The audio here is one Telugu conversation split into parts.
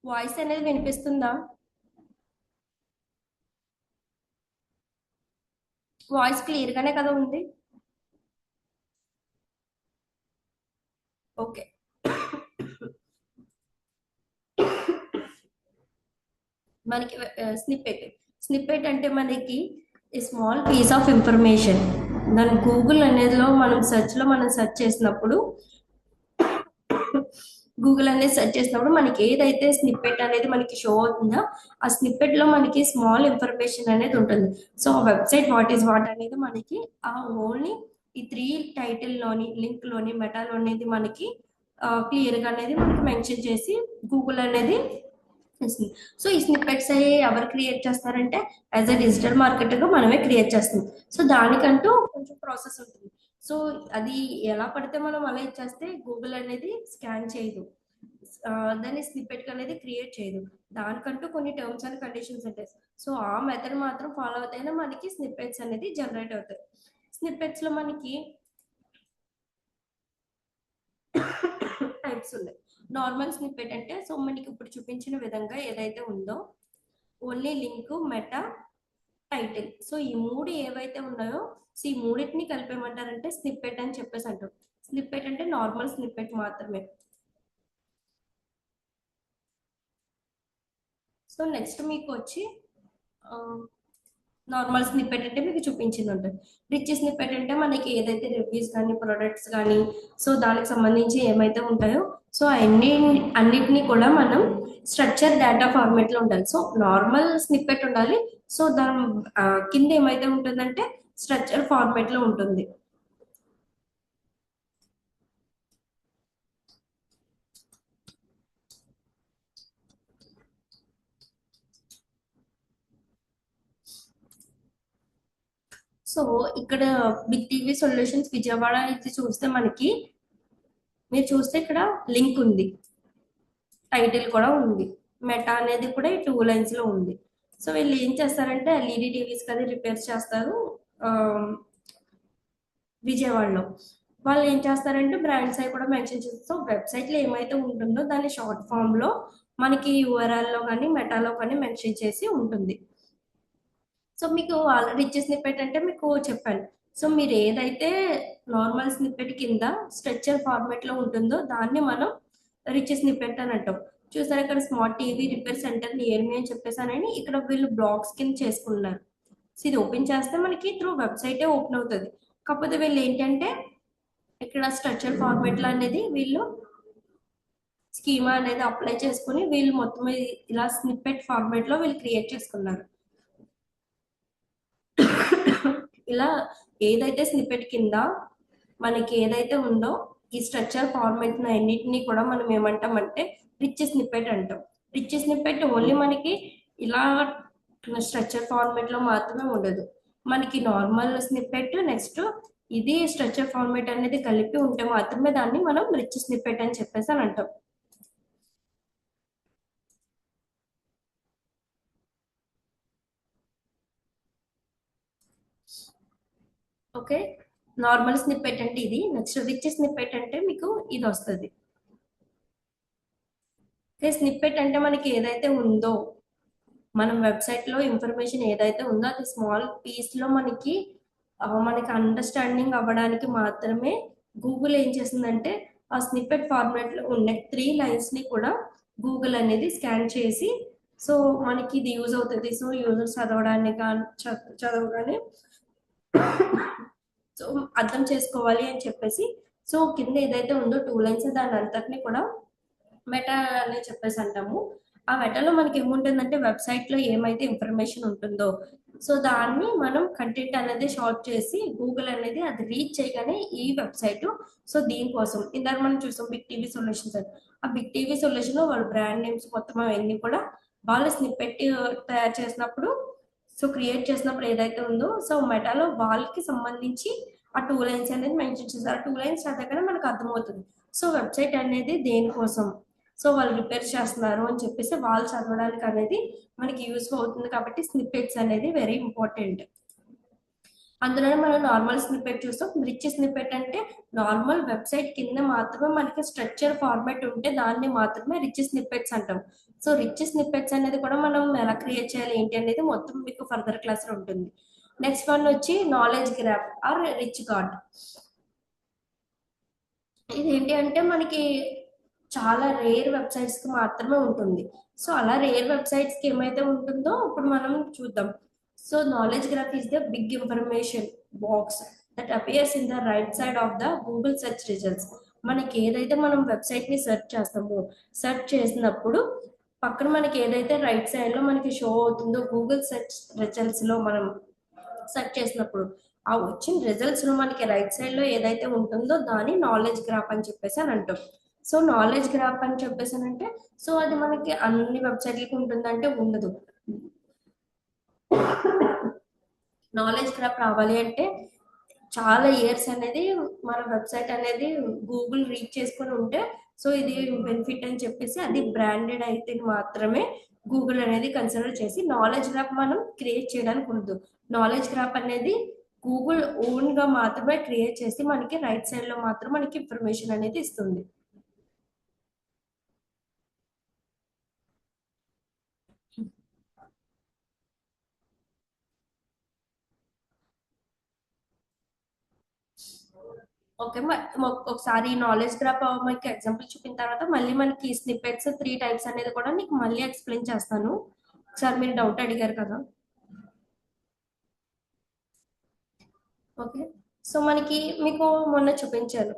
వాయిస్ అనేది వినిపిస్తుందా? వాయిస్ క్లియర్ గానే కదా ఉంది? ఓకే. మనకి స్నిప్పెట్ స్నిప్పెట్ అంటే మనకి స్మాల్ పీస్ ఆఫ్ ఇన్ఫర్మేషన్. దాని గూగుల్ అనేదిలో మనం సెర్చ్ చేసినప్పుడు గూగుల్ అనేది సెర్చ్ చేసినప్పుడు మనకి ఏదైతే స్నిప్పెట్ అనేది మనకి షో అవుతుందో ఆ స్నిప్పెట్ లో మనకి స్మాల్ ఇన్ఫర్మేషన్ అనేది ఉంటుంది. So website what is what అనేది మనకి ఆ ఓన్లీ ఈ త్రీ టైటిల్ లోని లింక్ లోని మెటాలో అనేది మనకి క్లియర్ గా అనేది మనకి మెన్షన్ చేసి గూగుల్ అనేది ఇస్తుంది. సో ఈ స్నిప్పెట్స్ అయ్యి ఎవరు క్రియేట్ చేస్తారంటే యాజ్ ఎ డిజిటల్ మార్కెటర్ గా మనమే క్రియేట్ చేస్తాం. సో దానికంటూ కొంచెం ప్రాసెస్ ఉంటుంది. సో అది ఎలా పడితే మనం అలా ఇచ్చేస్తే గూగుల్ అనేది స్కాన్ చేయదు. ఆ, దాన్ని స్నిప్పెట్ అనేది క్రియేట్ చేయదు. దానికంటూ కొన్ని టర్మ్స్ అండ్ కండిషన్స్ ఉంటాయి. సో ఆ మెథడ్ మాత్రం ఫాలో అవుతేనే మనకి స్నిప్పెట్స్ అనేది జనరేట్ అవుతాయి. స్నిప్పెట్స్ లో మనకి టైప్స్ ఉన్నాయి. నార్మల్ స్నిప్పెట్ అంటే సో మనకి ఇప్పుడు చూపించిన విధంగా ఏదైతే ఉందో only link meta title. So ఈ మూడు ఏవైతే ఉన్నాయో సో ఈ మూడింటిని కలిపేమంటారంటే స్నిప్పెట్ అని చెప్పేసి అంటారు. స్నిప్పెట్ అంటే నార్మల్ స్నిప్పెట్ మాత్రమే. సో నెక్స్ట్ మీకు వచ్చి నార్మల్ స్నిప్పెట్ అంటే మీకు చూపించింది ఉంటుంది. రిచ్ స్నిప్పెట్ అంటే మనకి ఏదైతే రివ్యూస్ కానీ ప్రొడక్ట్స్ కానీ సో దానికి సంబంధించి ఏమైతే ఉంటాయో సో అన్నిటినీ కూడా మనం స్ట్రక్చర్ డేటా ఫార్మేట్ లో ఉండాలి. సో నార్మల్ స్నిప్పెట్ ఉండాలి. సో దాని కింద ఏమైతే ఉంటుందంటే స్ట్రక్చర్ ఫార్మేట్ లో ఉంటుంది. సో ఇక్కడ బిగ్ టీవీ సొల్యూషన్స్ విజయవాడ ఇది చూస్తే మనకి మీరు చూస్తే ఇక్కడ లింక్ ఉంది, టైటిల్ కూడా ఉంది, మెటా అనేది కూడా ఈ టూ లైన్స్ లో ఉంది. సో వీళ్ళు ఏం చేస్తారంటే ఎల్ఈడి టీవీస్ కదా రిపేర్ చేస్తారు ఆ, విజయవాడలో. వాళ్ళు ఏం చేస్తారంటే బ్రాండ్స్ అవి కూడా మెన్షన్ చేస్తారు. సో వెబ్సైట్ లో ఏమైతే ఉంటుందో దాన్ని షార్ట్ ఫామ్ లో మనకి యూఆర్ఎల్ లో కానీ మెటాలో కానీ మెన్షన్ చేసి ఉంటుంది. సో మీకు ఆల్రెడీ ఇచ్చే స్నిప్పెట్ అంటే మీకు చెప్పాను. సో మీరు ఏదైతే నార్మల్ స్నిప్పెట్ కింద స్ట్రక్చర్ ఫార్మాట్ లో ఉంటుందో దాన్ని మనం రిచ్ స్నిప్పెట్ అని అంటాం. చూసారు ఇక్కడ smart TV repair centre near మీ అని చెప్పేసానని ఇక్కడ వీళ్ళు బ్లాగ్స్ కింద చేసుకున్నారు. సో ఇది ఓపెన్ చేస్తే మనకి త్రూ వెబ్సైటే ఓపెన్ అవుతుంది. కాకపోతే వీళ్ళు ఏంటంటే ఇక్కడ స్ట్రక్చర్ ఫార్మాట్ లో అనేది వీళ్ళు స్కీమా అనేది అప్లై చేసుకుని వీళ్ళు మొత్తం ఇలా స్నిప్పెట్ ఫార్మాట్ లో వీళ్ళు క్రియేట్ చేసుకున్నారు. ఇలా ఏదైతే స్నిప్పెట్ కింద మనకి ఏదైతే ఉందో ఈ స్ట్రక్చర్ ఫార్మాట్ అన్నిటినీ కూడా మనం ఏమంటామంటే రిచ్ స్నిప్పెట్ అంటాం. రిచ్ స్నిప్పెట్ ఓన్లీ మనకి ఇలా స్ట్రక్చర్ ఫార్మాట్ లో మాత్రమే ఉండదు. మనకి నార్మల్ స్నిప్పెట్ నెక్స్ట్ ఇది స్ట్రక్చర్ ఫార్మాట్ అనేది కలిపి ఉంటే మాత్రమే దాన్ని మనం రిచ్ స్నిప్పెట్ అని చెప్పేసి అని అంటాం. ఓకే. నార్మల్ స్నిప్పెట్ అంటే ఇది. నెక్స్ట్ రిచ్ స్నిప్పెట్ అంటే మీకు ఇది వస్తుంది. స్నిప్పెట్ అంటే మనకి ఏదైతే ఉందో మనం వెబ్సైట్ లో ఇన్ఫర్మేషన్ ఏదైతే ఉందో అది స్మాల్ పీస్ లో మనకి అండర్స్టాండింగ్ అవ్వడానికి మాత్రమే గూగుల్ ఏం చేసిందంటే ఆ స్నిప్పెట్ ఫార్మాట్ లో ఉండే త్రీ లైన్స్ ని కూడా గూగుల్ అనేది స్కాన్ చేసి సో మనకి ఇది యూజ్ అవుతుంది. సో యూజర్ చదవడానికి చదవగానే సో అర్థం చేసుకోవాలి అని చెప్పేసి సో కింద ఏదైతే ఉందో టూ లైన్స్ దాని అంతటిని కూడా మెటా అని చెప్పేసి అంటాము. ఆ మెటాలో మనకి ఏముంటుందంటే వెబ్సైట్ లో ఏమైతే ఇన్ఫర్మేషన్ ఉంటుందో సో దాన్ని మనం కంటెంట్ అనేది షార్ట్ చేసి గూగుల్ అనేది అది రీచ్ చేయగానే ఈ వెబ్సైట్ సో దీనికోసం ఇందాక మనం చూసాం బిగ్ టీవీ సొల్యూషన్స్ అని. ఆ బిగ్ టీవీ సొల్యూషన్ లో వాళ్ళ బ్రాండ్ నేమ్స్ మొత్తం అవన్నీ కూడా వాళ్ళు స్నిప్పెట్ తయారు చేసినప్పుడు సో క్రియేట్ చేసినప్పుడు ఏదైతే ఉందో సో మెటాలో వాళ్ళకి సంబంధించి ఆ టూ లైన్స్ అనేది మెన్షన్ చేస్తారు. ఆ టూ లైన్స్ చదవగానే మనకు అర్థమవుతుంది సో వెబ్సైట్ అనేది దేనికోసం సో వాళ్ళు రిపేర్ చేస్తున్నారు అని చెప్పేసి వాళ్ళు చదవడానికి అనేది మనకి యూస్ఫుల్ అవుతుంది. కాబట్టి స్నిప్పెట్స్ అనేది వెరీ ఇంపార్టెంట్. అందులోనే మనం నార్మల్ స్నిప్పెట్ చూస్తాం. రిచ్ స్నిప్పెట్ అంటే నార్మల్ వెబ్సైట్ కింద మాత్రమే మనకి స్ట్రక్చర్ ఫార్మాట్ ఉంటే దాన్ని మాత్రమే రిచ్ స్నిప్పెట్స్ అంటాం. సో రిచ్ స్నిప్పెట్స్ అనేది కూడా మనం ఎలా క్రియేట్ చేయాలి ఏంటి అనేది మొత్తం మీకు ఫర్దర్ క్లాస్ లో ఉంటుంది. నెక్స్ట్ వన్ వచ్చి knowledge graph or rich card. ఇదేంటి అంటే మనకి చాలా రేర్ వెబ్సైట్స్ కి మాత్రమే ఉంటుంది. సో అలా రేర్ వెబ్సైట్స్ కి ఏమైతే ఉంటుందో ఇప్పుడు మనం చూద్దాం. So knowledge graph is the big information box that appears in the right side of the Google search results. మనకి ఏదైతే మనం వెబ్సైట్ ని సెర్చ్ చేస్తామో, సెర్చ్ చేసినప్పుడు పక్కన మనకి ఏదైతే రైట్ సైడ్ లో మనకి షో అవుతుందో గూగుల్ సెర్చ్ రిజల్ట్స్ లో మనం సెర్చ్ చేసినప్పుడు ఆ వచ్చిన రిజల్ట్స్ లో మనకి రైట్ సైడ్ లో ఏదైతే ఉంటుందో దాన్ని నాలెడ్జ్ గ్రాఫ్ అని చెప్పేసి అని అంటాం. సో నాలెడ్జ్ గ్రాఫ్ అని చెప్పేసి అని అంటే సో అది మనకి అన్ని వెబ్సైట్లకి ఉంటుందంటే ఉండదు. నాలెడ్జ్ గ్రాఫ్ రావాలి అంటే చాలా ఇయర్స్ అనేది మన వెబ్సైట్ అనేది గూగుల్ రీచ్ చేసుకొని ఉంటే సో ఇది బెనిఫిట్ అని చెప్పేసి అది బ్రాండెడ్ అయితే మాత్రమే గూగుల్ అనేది కన్సిడర్ చేసి నాలెడ్జ్ గ్రాఫ్ మనం క్రియేట్ చేయడానికి ఉండదు. నాలెడ్జ్ గ్రాఫ్ అనేది గూగుల్ ఓన్ గా మాత్రమే క్రియేట్ చేసి మనకి రైట్ సైడ్ లో మాత్రం మనకి ఇన్ఫర్మేషన్ అనేది ఇస్తుంది. ఓకే, ఒకసారి నాలెడ్జ్ గ్రాఫ్ మనకి ఎగ్జాంపుల్ చూపిన తర్వాత మళ్ళీ మనకి స్నిప్పెట్స్ 3 టైప్స్ అనేది కూడా నీకు మళ్ళీ ఎక్స్ప్లెయిన్ చేస్తాను. ఒకసారి మీరు డౌట్ అడిగారు కదా. ఓకే, సో మనకి మీకు మొన్న చూపించాను,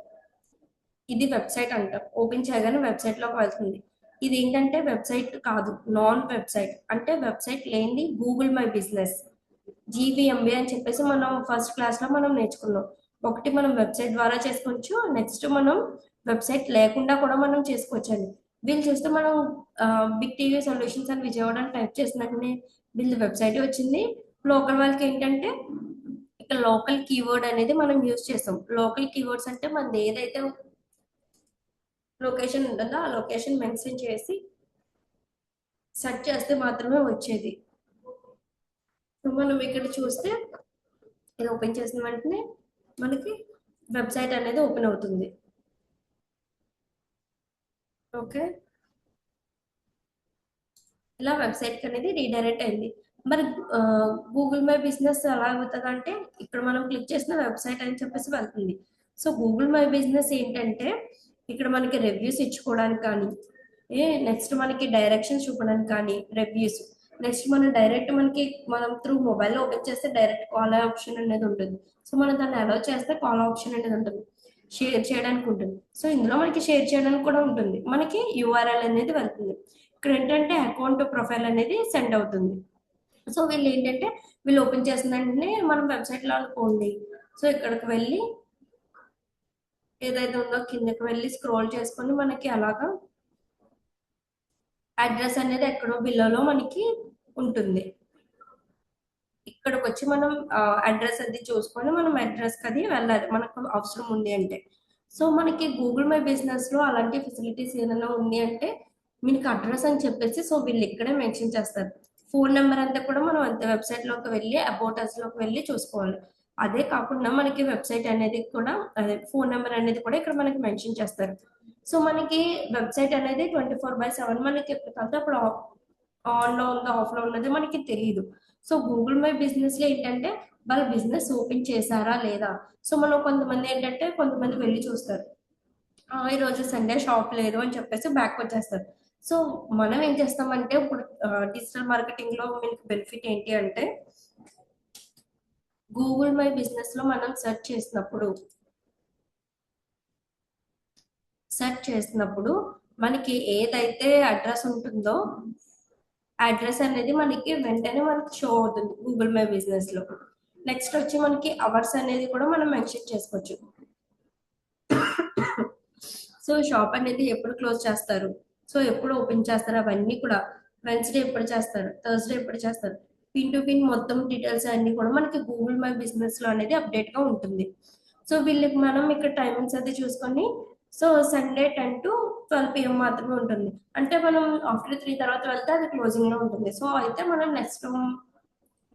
ఇది వెబ్సైట్ అంటాం. ఓపెన్ చేయగానే వెబ్సైట్ లోకి వెళ్తుంది. ఇది ఏంటంటే వెబ్సైట్ కాదు, నాన్ వెబ్సైట్ అంటే వెబ్సైట్ లేనిది గూగుల్ మై బిజినెస్ జీవీఎంబీ అని చెప్పేసి మనం ఫస్ట్ క్లాస్ లో మనం నేర్చుకున్నాం. ఒకటి మనం వెబ్సైట్ ద్వారా చేసుకోవచ్చు, నెక్స్ట్ మనం వెబ్సైట్ లేకుండా కూడా మనం చేసుకోవచ్చు అండి. వీళ్ళు చూస్తే మనం బిగ్ టీవీ సొల్యూషన్స్ అని విజయవాడ అని టైప్ చేసిన వెంటనే వీళ్ళ వెబ్సైట్ వచ్చింది. లోకల్ వాళ్ళకి ఏంటంటే ఇక్కడ లోకల్ కీవర్డ్ అనేది మనం యూజ్ చేస్తాం. లోకల్ కీవర్డ్స్ అంటే మనది ఏదైతే లొకేషన్ ఉంటుందో ఆ లొకేషన్ మెన్షన్ చేసి సెర్చ్ చేస్తే మాత్రమే వచ్చేది. సో మనం ఇక్కడ చూస్తే ఇది ఓపెన్ చేసిన వెంటనే మనకి వెబ్సైట్ అనేది ఓపెన్ అవుతుంది. ఓకే, ఇలా వెబ్సైట్ అనేది రీడైరెక్ట్ అయింది. మరి గూగుల్ మై బిజినెస్ ఎలా అవుతుంది అంటే ఇక్కడ మనం క్లిక్ చేసిన వెబ్సైట్ అని చెప్పేసి వెళ్తుంది. సో గూగుల్ మై బిజినెస్ ఏంటంటే ఇక్కడ మనకి రివ్యూస్ ఇచ్చుకోవడానికి కానీ, నెక్స్ట్ మనకి డైరెక్షన్స్ చూపడానికి కానీ రివ్యూస్, నెక్స్ట్ మనం డైరెక్ట్ మనం త్రూ మొబైల్ ఓపెన్ చేస్తే డైరెక్ట్ కాల్ ఆప్షన్ అనేది ఉంటుంది. సో మనం దాన్ని అలౌ చేస్తే కాల్ ఆప్షన్ అనేది ఉంటుంది, షేర్ చేయడానికి ఉంటుంది. సో ఇందులో మనకి షేర్ చేయడానికి కూడా ఉంటుంది, మనకి యూఆర్ఎల్ అనేది వెళ్తుంది. ఇక్కడ ఏంటంటే అకౌంట్ ప్రొఫైల్ అనేది సెండ్ అవుతుంది. సో వీళ్ళు ఏంటంటే వీళ్ళు ఓపెన్ చేసిన వెంటనే మనం వెబ్సైట్ లో అనుకోండి. సో ఇక్కడికి వెళ్ళి ఏదైతే ఉందో కిందకి వెళ్ళి స్క్రోల్ చేసుకొని మనకి అలాగా అడ్రస్ అనేది ఎక్కడో బిల్లలో మనకి ఉంటుంది. ఇక్కడికి వచ్చి మనం అడ్రస్ అది చూసుకొని మనం అడ్రస్ అది వెళ్ళాలి మనకు అవసరం ఉంది అంటే. సో మనకి గూగుల్ మై బిజినెస్ లో అలాంటి ఫెసిలిటీస్ ఏదైనా ఉంది అంటే మీకు అడ్రస్ అని చెప్పేసి సో వీళ్ళు ఇక్కడే మెన్షన్ చేస్తారు. ఫోన్ నెంబర్ అంతా కూడా మనం అంత వెబ్సైట్ లోకి వెళ్ళి అబౌట్ అస్ లోకి వెళ్ళి చూసుకోవాలి. అదే కాకుండా మనకి వెబ్సైట్ అనేది కూడా అదే ఫోన్ నెంబర్ అనేది కూడా ఇక్కడ మనకి మెన్షన్ చేస్తారు. సో మనకి వెబ్సైట్ అనేది 24/7 మనకి ఎప్పుడు కాకపోతే అప్పుడు ఆన్ లో ఉందో ఆఫ్ లో ఉన్నది మనకి తెలియదు. సో గూగుల్ మై బిజినెస్ లో ఏంటంటే వాళ్ళ బిజినెస్ ఓపెన్ చేశారా లేదా. సో మనం కొంతమంది ఏంటంటే కొంతమంది వెళ్ళి చూస్తారు, ఈ రోజు సండే షాప్ లేదు అని చెప్పేసి బ్యాక్ వచ్చేస్తారు. సో మనం ఏం చేస్తామంటే ఇప్పుడు డిజిటల్ మార్కెటింగ్ లో మీకు బెనిఫిట్ ఏంటి అంటే గూగుల్ మై బిజినెస్ లో మనం సెర్చ్ చేసినప్పుడు మనకి ఏదైతే అడ్రస్ ఉంటుందో అడ్రస్ అనేది మనకి వెంటనే మనకి షో అవుతుంది గూగుల్ మై బిజినెస్ లో. నెక్స్ట్ వచ్చి మనకి అవర్స్ అనేది కూడా మనం మెన్షన్ చేసుకోవచ్చు. సో షాప్ అనేది ఎప్పుడు క్లోజ్ చేస్తారు, సో ఎప్పుడు ఓపెన్ చేస్తారు, అవన్నీ కూడా వెన్స్డే ఎప్పుడు చేస్తారు, థర్స్డే ఎప్పుడు చేస్తారు, పిన్ టు పిన్ మొత్తం డీటెయిల్స్ అన్ని కూడా మనకి గూగుల్ మై బిజినెస్ లో అనేది అప్డేట్ గా ఉంటుంది. సో వీళ్ళకి మనం ఇక్కడ టైమింగ్స్ అది చూసుకొని సో సండే 10 to 12 PM మాత్రమే ఉంటుంది. అంటే మనం ఆఫ్టర్ 3 తర్వాత వెళ్తే అది క్లోజింగ్ లో ఉంటుంది. సో అయితే మనం నెక్స్ట్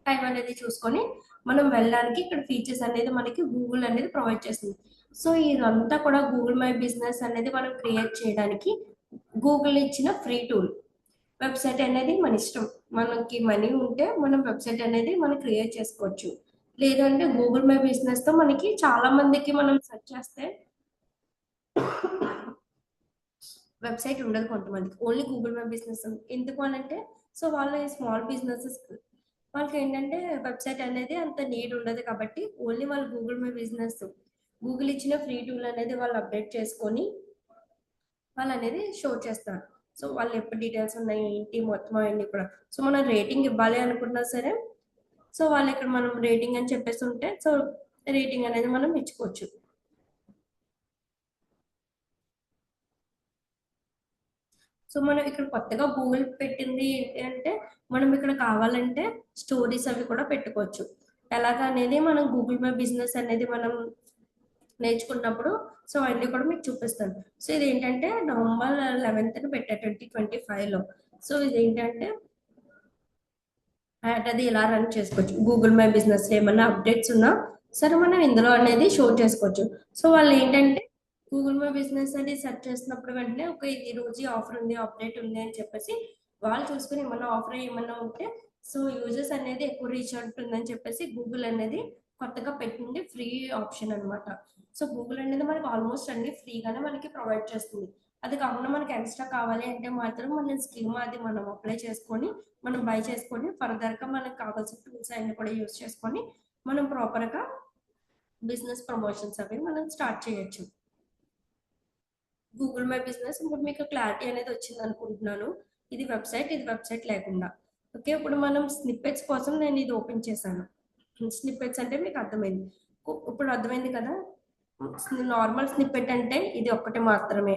టైం అనేది చూసుకొని మనం వెళ్ళడానికి ఇక్కడ ఫీచర్స్ అనేది మనకి గూగుల్ అనేది ప్రొవైడ్ చేస్తుంది. సో ఇదంతా కూడా గూగుల్ మై బిజినెస్ అనేది మనం క్రియేట్ చేయడానికి గూగుల్ ఇచ్చిన ఫ్రీ టూల్. వెబ్సైట్ అనేది మన ఇష్టం. మనకి మనీ ఉంటే మనం వెబ్సైట్ అనేది మనం క్రియేట్ చేసుకోవచ్చు. లేదంటే గూగుల్ మై బిజినెస్ తో మనకి చాలా మందికి మనం సెర్చ్ చేస్తే వెబ్సైట్ ఉండదు కొంతమందికి. ఓన్లీ గూగుల్ మై బిజినెస్ ఎందుకు అనంటే, సో వాళ్ళ స్మాల్ బిజినెసెస్ వాళ్ళకి ఏంటంటే వెబ్సైట్ అనేది అంత నీడ్ ఉండదు కాబట్టి ఓన్లీ వాళ్ళు గూగుల్ మై బిజినెస్ గూగుల్ ఇచ్చిన ఫ్రీ టూల్ అనేది వాళ్ళు అప్డేట్ చేసుకొని వాళ్ళు అనేది షో చేస్తారు. సో వాళ్ళు ఎప్పుడు డీటెయిల్స్ ఉన్నాయి ఏంటి మొత్తం అవన్నీ కూడా. సో మనం రేటింగ్ ఇవ్వాలి అనుకున్నా సరే, సో వాళ్ళు ఇక్కడ మనం రేటింగ్ అని చెప్పేసి ఉంటే సో రేటింగ్ అనేది మనం ఇచ్చుకోవచ్చు. సో మనం ఇక్కడ కొత్తగా గూగుల్ పెట్టింది ఏంటి అంటే, మనం ఇక్కడ కావాలంటే స్టోరీస్ అవి కూడా పెట్టుకోవచ్చు. ఎలాగ అనేది మనం గూగుల్ మై బిజినెస్ అనేది మనం నేర్చుకున్నప్పుడు సో అన్ని కూడా మీకు చూపిస్తాను. సో ఇది ఏంటంటే నవంబర్ 11th పెట్టా 2025లో. సో ఇది ఏంటంటే యాడ్ అది ఇలా రన్ చేసుకోవచ్చు. గూగుల్ మై బిజినెస్ ఏమన్నా అప్డేట్స్ ఉన్నా సరే మనం ఇందులో అనేది షో చేసుకోవచ్చు. సో వాళ్ళు ఏంటంటే గూగుల్ మై బిజినెస్ అని సెర్చ్ చేసినప్పుడు వెంటనే ఒక ఈ రోజు ఆఫర్ ఉంది అప్డేట్ ఉంది అని చెప్పేసి వాళ్ళు చూసుకుని ఏమన్నా ఆఫర్ ఏమన్నా ఉంటే సో యూజర్స్ అనేది ఎక్కువ రీచ్ ఉంటుందని చెప్పేసి గూగుల్ అనేది కొత్తగా పెట్టింది ఫ్రీ ఆప్షన్ అన్నమాట. సో గూగుల్ అనేది మనకి ఆల్మోస్ట్ అన్ని ఫ్రీగానే మనకి ప్రొవైడ్ చేస్తుంది. అది కాకుండా మనకి ఎక్స్ట్రా కావాలి అంటే మాత్రం మన స్కీమ్ అది మనం అప్లై చేసుకొని మనం బై చేసుకొని ఫర్దర్గా మనకు కావాల్సిన టూల్స్ అన్ని కూడా యూస్ చేసుకొని మనం ప్రాపర్గా బిజినెస్ ప్రమోషన్స్ అవి మనం స్టార్ట్ చేయొచ్చు. గూగుల్ మై బిజినెస్ ఇప్పుడు మీకు క్లారిటీ అనేది వచ్చింది అనుకుంటున్నాను. ఇది వెబ్సైట్, ఇది వెబ్సైట్ లేకుండా. ఓకే, ఇప్పుడు మనం స్నిప్పెట్స్ కోసం నేను ఇది ఓపెన్ చేశాను. స్నిప్పెట్స్ అంటే మీకు అర్థమైంది. ఇప్పుడు అర్థమైంది కదా. నార్మల్ స్నిప్పెట్ అంటే ఇది ఒక్కటి మాత్రమే.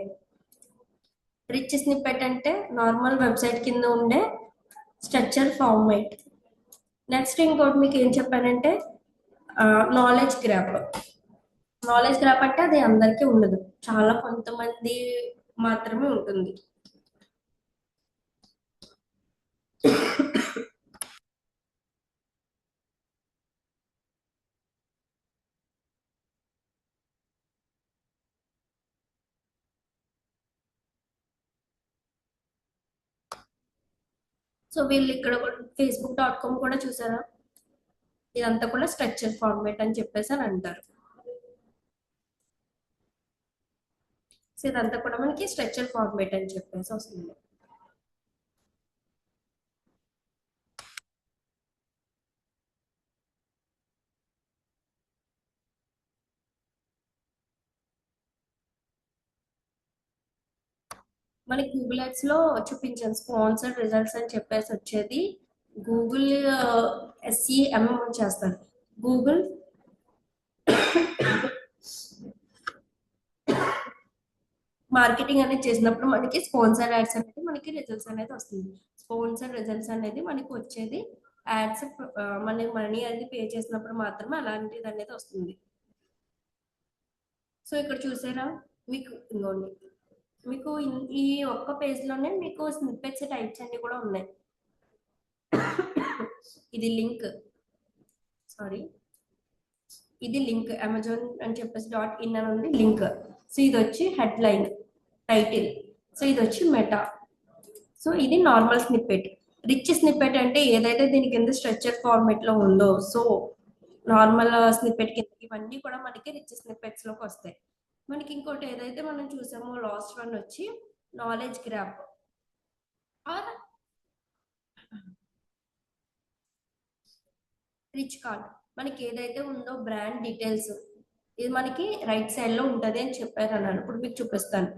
రిచ్ స్నిప్పెట్ అంటే నార్మల్ వెబ్సైట్ కింద ఉండే స్ట్రక్చర్ ఫార్మేట్. నెక్స్ట్ ఇంకోటి మీకు ఏం చెప్పానంటే నాలెడ్జ్ గ్రాప్. నాలెడ్జ్ గ్రాప్ అంటే అది అందరికీ ఉండదు, చాలా కొంతమంది మాత్రమే ఉంటుంది. సో వీళ్ళు ఇక్కడ facebook.com కూడా చూసారా, ఇదంతా కూడా స్ట్రక్చర్ ఫార్మేట్ అని చెప్పేసి అని అంటారు. సో ఇదంతా కూడా మనకి స్ట్రక్చర్ ఫార్మేట్ అని చెప్పేసి వస్తుంది. మనకి గూగుల్ యాడ్స్ లో చూపించాను స్పాన్సర్డ్ రిజల్ట్స్ అని చెప్పేసి వచ్చేది. గూగుల్ SEM చేస్తారు. గూగుల్ మార్కెటింగ్ అనేది చేసినప్పుడు మనకి స్పాన్సర్ యాడ్స్ అనేది మనకి రిజల్ట్స్ అనేది వస్తుంది. స్పాన్సర్ రిజల్ట్స్ అనేది మనకి వచ్చేది యాడ్స్ మనకి మనీ అనేది పే చేసినప్పుడు మాత్రమే అలాంటిది అనేది వస్తుంది. సో ఇక్కడ చూసారా, మీకు ఇంకోండి, మీకు ఈ ఒక్క పేజ్ లోనే మీకు స్నిప్పెట్స్ టైప్స్ అన్ని కూడా ఉన్నాయి. ఇది లింక్, సారీ ఇది లింక్ అమెజాన్ అని చెప్పేసి .in అని ఉంది లింక్. సో ఇది వచ్చి హెడ్ లైన్ టైటిల్. సో ఇది వచ్చి మెటా. సో ఇది నార్మల్ స్నిప్పెట్. రిచ్ స్నిప్పెట్ అంటే ఏదైతే దీని కింద స్ట్రక్చర్ ఫార్మేట్ లో ఉందో సో నార్మల్ స్నిప్పెట్ కింద ఇవన్నీ కూడా మనకి రిచ్ స్నిప్పెట్స్ లోకి వస్తాయి. మనకి ఇంకోటి ఏదైతే మనం చూసామో లాస్ట్ వన్ వచ్చి knowledge graph or rich card. మనకి ఏదైతే ఉందో బ్రాండ్ డీటెయిల్స్ ఇది మనకి రైట్ సైడ్ లో ఉంటది అని చెప్పారు అన్నాను. ఇప్పుడు మీకు చూపిస్తాను.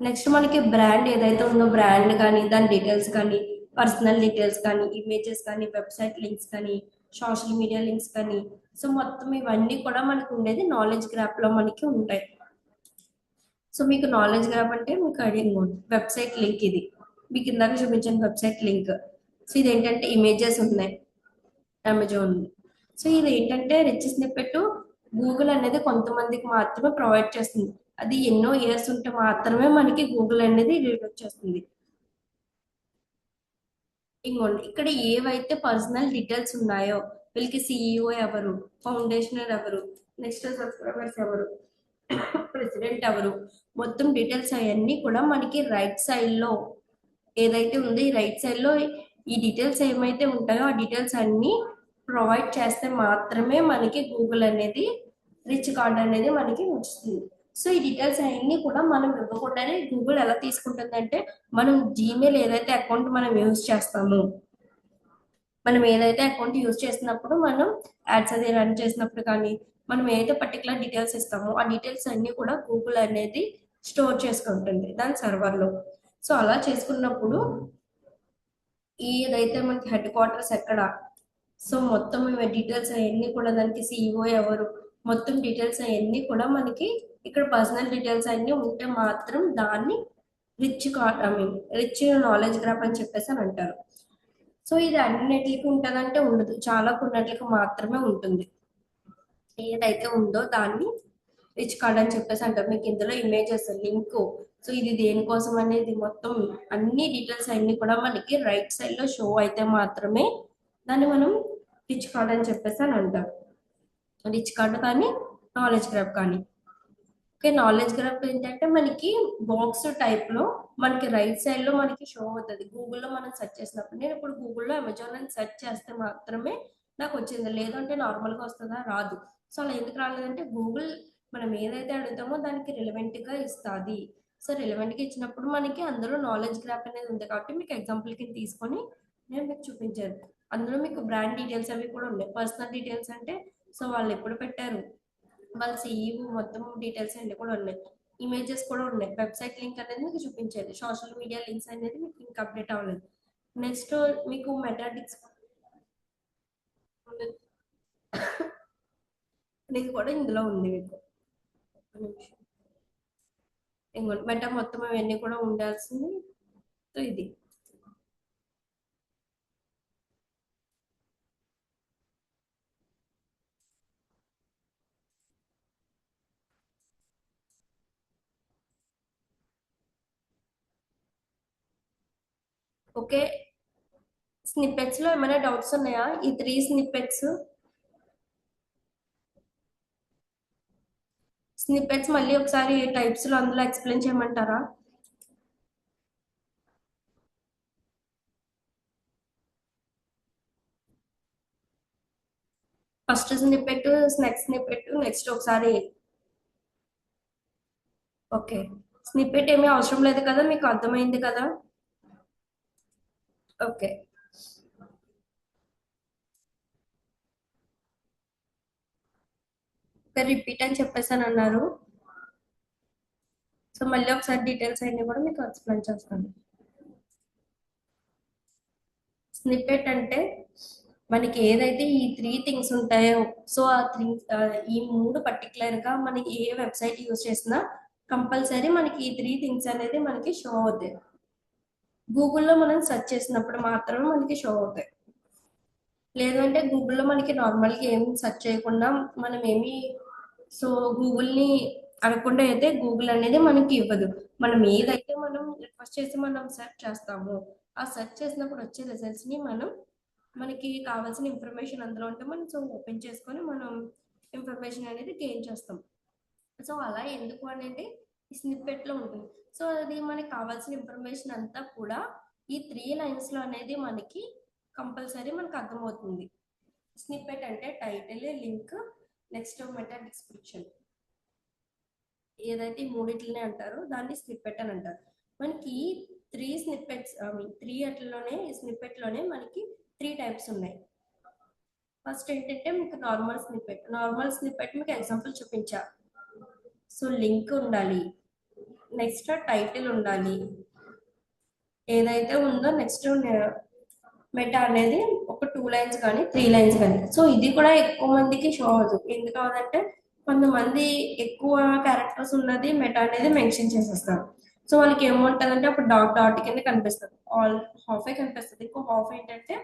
నెక్స్ట్ మనకి బ్రాండ్ ఏదైతే ఉందో బ్రాండ్ కానీ దాని డీటెయిల్స్ కానీ పర్సనల్ డీటెయిల్స్ కానీ ఇమేజెస్ కానీ వెబ్సైట్ లింక్స్ కానీ సోషల్ మీడియా లింక్స్ కానీ సో మొత్తం ఇవన్నీ కూడా మనకు ఉండేది నాలెడ్జ్ గ్రాప్ లో మనకి ఉంటాయి. సో మీకు నాలెడ్జ్ గ్రాప్ అంటే మీకు ఐడియా వెబ్సైట్ లింక్ ఇది మీకు ఇందాక చూపించిన వెబ్సైట్ లింక్. సో ఇది ఏంటంటే ఇమేజెస్ ఉన్నాయి అమెజాన్. సో ఇది ఏంటంటే రిచ్ స్నిప్పెట్ గూగుల్ అనేది కొంతమందికి మాత్రమే ప్రొవైడ్ చేస్తుంది. అది ఎన్నో ఇయర్స్ ఉంటే మాత్రమే మనకి గూగుల్ అనేది రీడ్ చేస్తుంది. ఇంకోండి ఇక్కడ ఏవైతే పర్సనల్ డీటెయిల్స్ ఉన్నాయో, వీళ్ళకి సిఇఓ ఎవరు, ఫౌండేషనర్ ఎవరు, నెక్స్ట్ సబ్స్క్రైబర్స్ ఎవరు, ప్రెసిడెంట్ ఎవరు, మొత్తం డీటెయిల్స్ అవన్నీ కూడా మనకి రైట్ సైడ్ లో ఏదైతే ఉందో ఈ రైట్ సైడ్ లో ఈ డీటెయిల్స్ ఏమైతే ఉంటాయో ఆ డీటెయిల్స్ అన్ని ప్రొవైడ్ చేస్తే మాత్రమే మనకి గూగుల్ అనేది రిచ్ కార్డ్ అనేది మనకి వస్తుంది. సో ఈ డీటెయిల్స్ అన్ని కూడా మనం ఇవ్వకుండానే గూగుల్ ఎలా తీసుకుంటుందంటే, మనం జీమెయిల్ ఏదైతే అకౌంట్ మనం యూజ్ చేస్తామో, మనం ఏదైతే అకౌంట్ యూజ్ చేసినప్పుడు మనం యాడ్స్ అది రన్ చేసినప్పుడు కానీ మనం ఏదైతే పర్టికులర్ డీటెయిల్స్ ఇస్తామో ఆ డీటెయిల్స్ అన్ని కూడా గూగుల్ అనేది స్టోర్ చేసుకుంటుంది దాని సర్వర్లో. సో అలా చేసుకున్నప్పుడు ఏదైతే మనకి హెడ్ క్వార్టర్స్ ఎక్కడ, సో మొత్తం డీటెయిల్స్ అవన్నీ కూడా దానికి సిఇఓ ఎవరు, మొత్తం డీటెయిల్స్ అవన్నీ కూడా మనకి ఇక్కడ పర్సనల్ డీటెయిల్స్ అన్ని ఉంటే మాత్రం దాన్ని rich card I mean rich knowledge graph అని చెప్పేసి అని అంటారు. సో ఇది అన్నిటికి ఉంటుందంటే ఉండదు, చాలా కొన్నిటికి మాత్రమే ఉంటుంది. ఏదైతే ఉందో దాన్ని రిచ్ కార్డ్ అని చెప్పేసి అంటారు. మీకు ఇందులో ఇమేజెస్ లింక్, సో ఇది దేనికోసం అనేది మొత్తం అన్ని డీటెయిల్స్ అన్ని కూడా మనకి రైట్ సైడ్ లో షో అయితే మాత్రమే దాన్ని మనం రిచ్ కార్డ్ అని చెప్పేసి అని అంటారు. రిచ్ కార్డ్ కానీ నాలెడ్జ్ గ్రాఫ్ కానీ. ఓకే, నాలెడ్జ్ గ్రాఫ్ ఏంటంటే మనకి బాక్స్ టైప్ లో మనకి రైట్ సైడ్ లో మనకి షో అవుతుంది. గూగుల్లో మనం సెర్చ్ చేసినప్పుడు నేను ఇప్పుడు గూగుల్లో అమెజాన్ అని సెర్చ్ చేస్తే మాత్రమే నాకు వచ్చింది, లేదంటే నార్మల్గా వస్తుందా రాదు. సో అలా ఎందుకు రాలేదంటే గూగుల్ మనం ఏదైతే అడుగుతామో దానికి రిలవెంట్ గా ఇస్తుంది. సో రిలవెంట్ గా ఇచ్చినప్పుడు మనకి అందులో నాలెడ్జ్ గ్రాఫ్ అనేది ఉంది కాబట్టి మీకు ఎగ్జాంపుల్ కింద తీసుకొని నేను మీకు చూపించాను. అందులో మీకు బ్రాండ్ డీటెయిల్స్ అవి కూడా ఉన్నాయి. పర్సనల్ డీటెయిల్స్ అంటే సో వాళ్ళు ఎప్పుడు పెట్టారు, వాళ్ళ సిఇఓ మొత్తం డీటెయిల్స్ అన్ని కూడా ఉన్నాయి. ఇమేజెస్ కూడా ఉన్నాయి. వెబ్సైట్ లింక్ అనేది మీకు చూపించేది. సోషల్ మీడియా లింక్స్ అనేది మీకు ఇంకా అప్డేట్ అవ్వలేదు. నెక్స్ట్ మీకు మెటాడిక్స్ అనేది కూడా ఇందులో ఉంది మీకు. ఒక్క నిమిషం. ఇంకోటి మెటా మొత్తం అవన్నీ కూడా ఉండాల్సింది. సో ఇది ఓకే. స్నిప్పెట్స్ లో ఏమైనా డౌట్స్ ఉన్నాయా? ఈ 3 స్నిప్పెట్స్ స్నిప్పెట్స్ మళ్ళీ ఒకసారి టైప్స్ లో అందులో ఎక్స్ప్లెయిన్ చేయమంటారా? First snippet, next snippet, next ఒకసారి. ఓకే, స్నిప్పెట్ ఏమీ అవసరం లేదు కదా, మీకు అర్థమైంది కదా? ఓకే. రిపీట్ అని చెప్పేసాను అన్నారు. సో మళ్ళీ ఒకసారి డీటెయిల్స్ అన్ని కూడా మీకు ఎక్స్ప్లెయిన్ చేస్తాను. స్నిప్పెట్ అంటే మనకి ఏదైతే ఈ 3 థింగ్స్ ఉంటాయో, సో ఆ ఈ 3 పర్టికులర్ గా మనకి ఏ వెబ్సైట్ యూజ్ చేసినా కంపల్సరీ మనకి ఈ 3 థింగ్స్ అనేది మనకి షో అవుతాయి. గూగుల్లో మనం సెర్చ్ చేసినప్పుడు మాత్రమే మనకి షో అవుతాయి. లేదు అంటే గూగుల్లో మనకి నార్మల్గా ఏం సెర్చ్ చేయకుండా మనం ఏమి, సో గూగుల్ని అడగకుండా అయితే గూగుల్ అనేది మనకి ఇవ్వదు. మనం ఏదైతే మనం రిక్వెస్ట్ చేసి మనం సెర్చ్ చేస్తామో ఆ సెర్చ్ చేసినప్పుడు వచ్చే రిజల్ట్స్ ని మనం మనకి కావాల్సిన ఇన్ఫర్మేషన్ అందులో ఉంటే మనం సో ఓపెన్ చేసుకొని మనం ఇన్ఫర్మేషన్ అనేది గెయిన్ చేస్తాం. సో అలా ఎందుకు అనేది ఈ స్నిప్పెట్ లో ఉంటుంది. సో అది మనకి కావాల్సిన ఇన్ఫర్మేషన్ అంతా కూడా ఈ 3 లైన్స్ లో అనేది మనకి కంపల్సరీ మనకు అర్థమవుతుంది. స్నిప్పెట్ అంటే title, link, next meta description. ఏదైతే ఈ మూడిట్లనే అంటారో దాన్ని స్నిప్పెట్ అని అంటారు. మనకి 3 స్నిప్పెట్స్ ఐ మీన్ 3 అట్లలోనే స్నిప్పెట్ లోనే మనకి 3 టైప్స్ ఉన్నాయి. ఫస్ట్ ఏంటంటే మీకు నార్మల్ స్నిప్పెట్ మీకు ఎగ్జాంపుల్ చూపించా. సో లింక్ ఉండాలి, నెక్స్ట్ టైటిల్ ఉండాలి, ఏదైతే ఉందో నెక్స్ట్ మెటా అనేది ఒక 2 లైన్స్ కానీ 3 లైన్స్ కానీ. సో ఇది కూడా ఎక్కువ మందికి షో అవుతుంది. ఎందుకు అవుతుందంటే కొంతమంది ఎక్కువ క్యారెక్టర్స్ ఉన్నది మెటా అనేది మెన్షన్ చేసేస్తారు. సో వాళ్ళకి ఏముంటుందంటే అప్పుడు డాట్ డాట్ కింద కనిపిస్తుంది, ఆల్ హాఫే కనిపిస్తుంది. ఇంకో హాఫ్ ఏంటంటే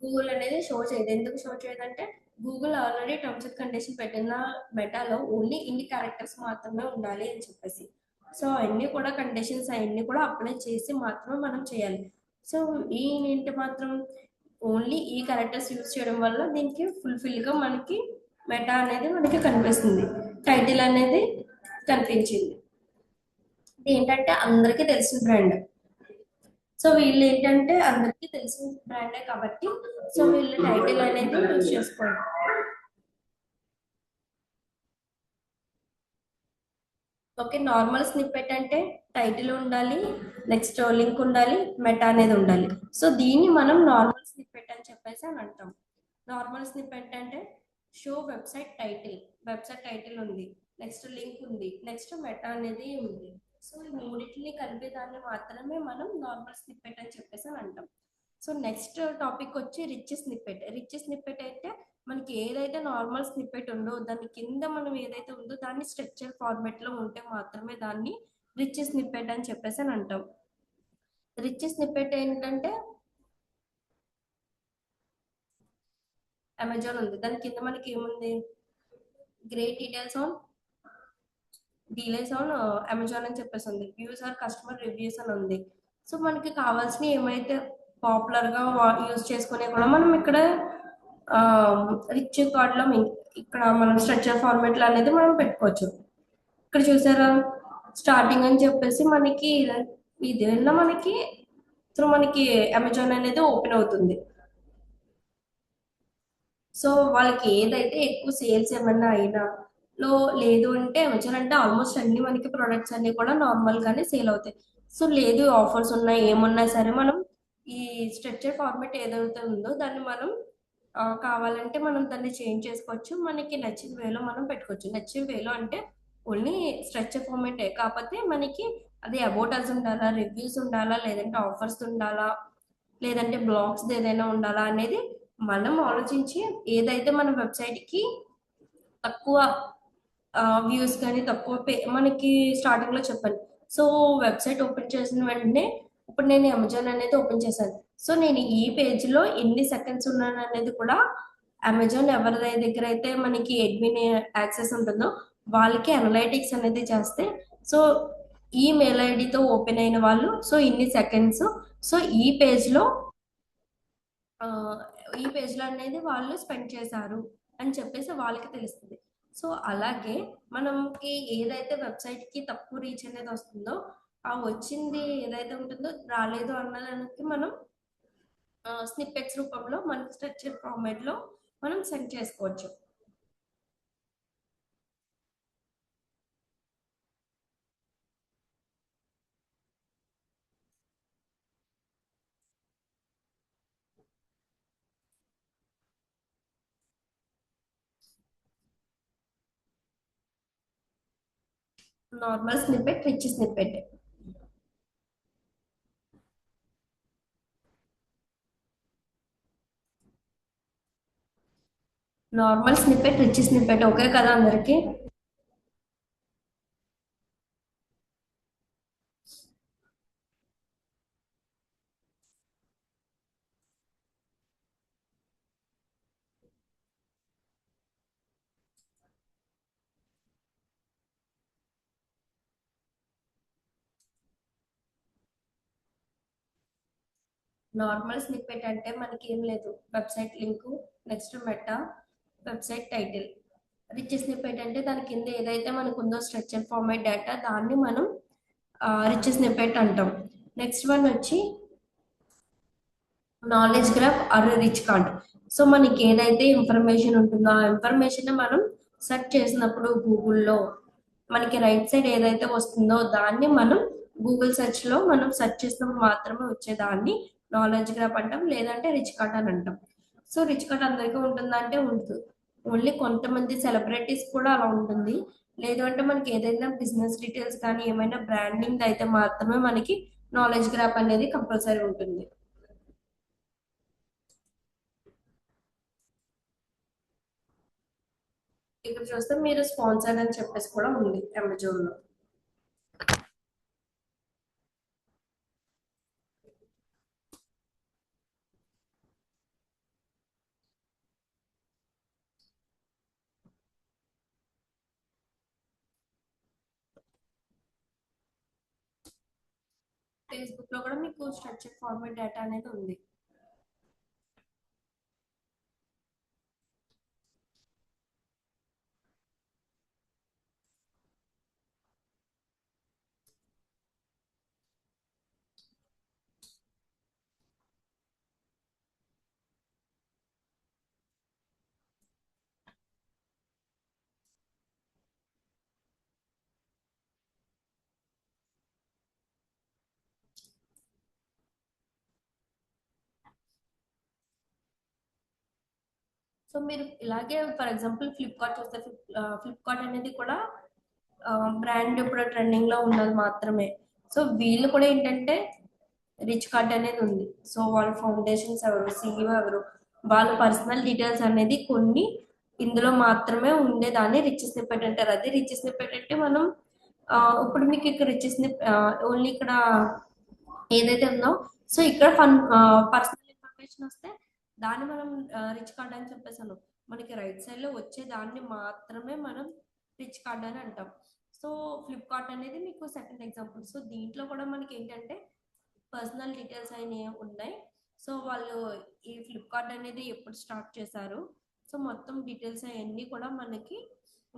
గూగుల్ అనేది షో చేయదు. ఎందుకు షో చేయదంటే Google already terms and condition పెట్టిన మెటాలో ఓన్లీ ఇన్ని క్యారెక్టర్స్ మాత్రమే ఉండాలి అని చెప్పేసి. సో అవన్నీ కూడా కండిషన్స్ అవన్నీ కూడా అప్లై చేసి మాత్రమే మనం చేయాలి. సో ఏంటి మాత్రం ఓన్లీ ఈ క్యారెక్టర్స్ యూజ్ చేయడం వల్ల దీనికి ఫుల్ఫిల్గా మనకి మెటా అనేది మనకి కనిపిస్తుంది. టైటిల్ అనేది కనిపించింది. ఇది ఏంటంటే అందరికీ తెలిసిన బ్రాండ్. సో వీళ్ళు ఏంటంటే అందరికీ తెలిసిన బ్రాండే కాబట్టి సో వీళ్ళు టైటిల్ అనేది యూజ్ చేసుకోండి. ఓకే, నార్మల్ స్నిప్పెట్ అంటే టైటిల్ ఉండాలి, నెక్స్ట్ లింక్ ఉండాలి, మెటా అనేది ఉండాలి. సో దీన్ని మనం నార్మల్ స్నిప్పెట్ అని చెప్పేసి అని అంటాం. నార్మల్ స్నిప్పెట్ అంటే షో వెబ్సైట్ టైటిల్ ఉంది, నెక్స్ట్ లింక్ ఉంది, నెక్స్ట్ మెటా అనేది ఉంది. సో ఈ మూడింటిని కలిపే దాన్ని మాత్రమే మనం నార్మల్ స్నిప్పెట్ అని చెప్పేసి అని అంటాం. సో నెక్స్ట్ టాపిక్ వచ్చి రిచ్ స్నిప్పెట్ అయితే మనకి ఏదైతే నార్మల్ స్నిప్పెట్ ఉందో దాని కింద మనం ఏదైతే ఉందో దాన్ని స్ట్రక్చర్ ఫార్మెట్ లో ఉంటే మాత్రమే దాన్ని రిచ్ స్నిప్పెట్ అని చెప్పేసి అని అంటాం. రిచ్ స్నిప్పెట్ ఏంటంటే అమెజాన్ ఉంది, దాని కింద మనకి ఏముంది, గ్రేట్ డీలర్స్ ఆన్ అమెజాన్ అని చెప్పేసి ఉంది, వ్యూస్ ఆర్ కస్టమర్ రివ్యూస్ అని ఉంది. సో మనకి కావాల్సిన ఏమైతే పాపులర్ గా యూజ్ చేసుకునే కూడా మనం ఇక్కడ రిచ్ కార్డ్ లో ఇక్కడ మనం స్ట్రక్చర్ ఫార్మాట్ లో అనేది మనం పెట్టుకోవచ్చు. ఇక్కడ చూసారా, స్టార్టింగ్ అని చెప్పేసి మనకి ఇదేనా మనకి త్రూ మనకి అమెజాన్ అనేది ఓపెన్ అవుతుంది. సో వాళ్ళకి ఏదైతే ఎక్కువ సేల్స్ ఏమన్నా అయినా లో లేదు అంటే అమెజాన్ అంటే ఆల్మోస్ట్ అన్ని మనకి ప్రొడక్ట్స్ అన్ని కూడా నార్మల్ గానే సేల్ అవుతాయి. సో లేదు ఆఫర్స్ ఉన్నాయి ఏమున్నా సరే మనం ఈ స్ట్రక్చర్ ఫార్మాట్ ఏదైతే ఉందో దాన్ని మనం కావాలంటే మనం దాన్ని చేంజ్ చేసుకోవచ్చు, మనకి నచ్చిన వేలో మనం పెట్టుకోవచ్చు. నచ్చిన వేలో అంటే ఓన్లీ స్ట్రక్చర్ ఫార్మాటే కాకపోతే మనకి అది అబౌట్ అస్ ఉండాలా, రివ్యూస్ ఉండాలా, లేదంటే ఆఫర్స్ ఉండాలా, లేదంటే బ్లాగ్స్ ఏదైనా ఉండాలా అనేది మనం ఆలోచించి ఏదైతే మన వెబ్సైట్ కి తక్కువ వ్యూస్ కానీ తక్కువ మనకి స్టార్టింగ్ లో చెప్పాను. సో వెబ్సైట్ ఓపెన్ చేసిన వెంటనే ఇప్పుడు నేను అమెజాన్ అనేది ఓపెన్ చేశాను. సో నేను ఈ పేజ్ లో ఎన్ని సెకండ్స్ ఉన్నాను అనేది కూడా అమెజాన్ ఎవరి దగ్గర అయితే మనకి అడ్మిన్ యాక్సెస్ ఉంటుందో వాళ్ళకి అనలైటిక్స్ అనేది చేస్తే సో ఈ మెయిల్ ఐడితో ఓపెన్ అయిన వాళ్ళు సో ఇన్ని సెకండ్స్ సో ఆ, ఈ పేజ్లో అనేది వాళ్ళు స్పెండ్ చేశారు అని చెప్పేసి వాళ్ళకి తెలుస్తుంది. సో అలాగే మనకి ఏదైతే వెబ్సైట్కి తక్కువ రీచ్ అనేది వస్తుందో ఆ వచ్చింది ఏదైతే ఉంటుందో రాలేదు అన్నదానికి మనం స్నిప్పెట్స్ రూపంలో మన స్ట్రక్చర్ ఫార్మాట్లో మనం సెండ్ చేసుకోవచ్చు. Normal snippet, rich snippet. Normal snippet, rich snippet okay కదా అందరికి? నార్మల్ స్నిప్పెట్ అంటే మనకి ఏం లేదు, website link, next meta, website title. Rich snippet అంటే దాని కింద ఏదైతే మనకు ఉందో స్ట్రక్చర్ ఫార్మాట్ డేటా దాన్ని మనం రిచ్ స్నిప్పెట్ అంటాం. నెక్స్ట్ వన్ వచ్చి knowledge graph or rich card. So మనకి ఏదైతే ఇన్ఫర్మేషన్ ఉంటుందో ఆ ఇన్ఫర్మేషన్ మనం సెర్చ్ చేసినప్పుడు గూగుల్లో మనకి రైట్ సైడ్ ఏదైతే వస్తుందో దాన్ని మనం గూగుల్ సెర్చ్ లో మనం సెర్చ్ చేసినప్పుడు మాత్రమే వచ్చేదాన్ని నాలెడ్జ్ గ్రాఫ్ అంటాం, లేదంటే రిచ్ కార్డ్ అని అంటాం. సో రిచ్ కార్డ్ అందరికీ ఉంటుందా అంటే ఉండదు, ఓన్లీ కొంతమంది సెలబ్రిటీస్ కూడా అలా ఉంటుంది. లేదు అంటే మనకి ఏదైనా బిజినెస్ డీటెయిల్స్ కానీ ఏమైనా బ్రాండింగ్ అయితే మాత్రమే మనకి నాలెడ్జ్ గ్రాఫ్ అనేది కంపల్సరీ ఉంటుంది. ఇక్కడ చూస్తే మీరు స్పాన్సర్డ్ అని చెప్పేసి కూడా ఉంది అమెజాన్ లో. ఫేస్బుక్ లో కూడా మీకు స్ట్రక్చర్ ఫార్మాట్ డేటా అనేది ఉంది. సో మీరు ఇలాగే ఫర్ ఎగ్జాంపుల్ ఫ్లిప్కార్ట్ చూస్తే ఫ్లిప్కార్ట్ అనేది కూడా బ్రాండ్ ఇప్పుడు ట్రెండింగ్ లో ఉన్నది మాత్రమే. సో వీళ్ళు కూడా ఏంటంటే రిచ్ కార్డ్ అనేది ఉంది. సో వాళ్ళ ఫౌండేషన్స్ ఎవరు, సీఈఓ ఎవరు, వాళ్ళ పర్సనల్ డీటెయిల్స్ అనేది కొన్ని ఇందులో మాత్రమే ఉండేదాన్ని రిచ్ స్నిప్పెట్ అంటారు. అది రిచ్ స్నిప్పెట్ అంటే మనం ఇప్పుడు మీకు ఇక్కడ రిచ్ స్నిప్ ఓన్లీ ఇక్కడ ఏదైతే ఉందో, సో ఇక్కడ పర్సనల్ ఇన్ఫర్మేషన్ వస్తే దాన్ని మనం రిచ్ కార్డ్ అని చెప్పేసాను. మనకి రైట్ సైడ్ లో వచ్చే దాన్ని మాత్రమే మనం రిచ్ కార్డ్ అని అంటాం. సో ఫ్లిప్కార్ట్ అనేది మీకు సెకండ్ ఎగ్జాంపుల్. సో దీంట్లో కూడా మనకి ఏంటంటే పర్సనల్ డీటెయిల్స్ అయినవి ఉన్నాయి. సో వాళ్ళు ఈ ఫ్లిప్కార్ట్ అనేది ఎప్పుడు స్టార్ట్ చేశారు, సో మొత్తం డీటెయిల్స్ అవన్నీ కూడా మనకి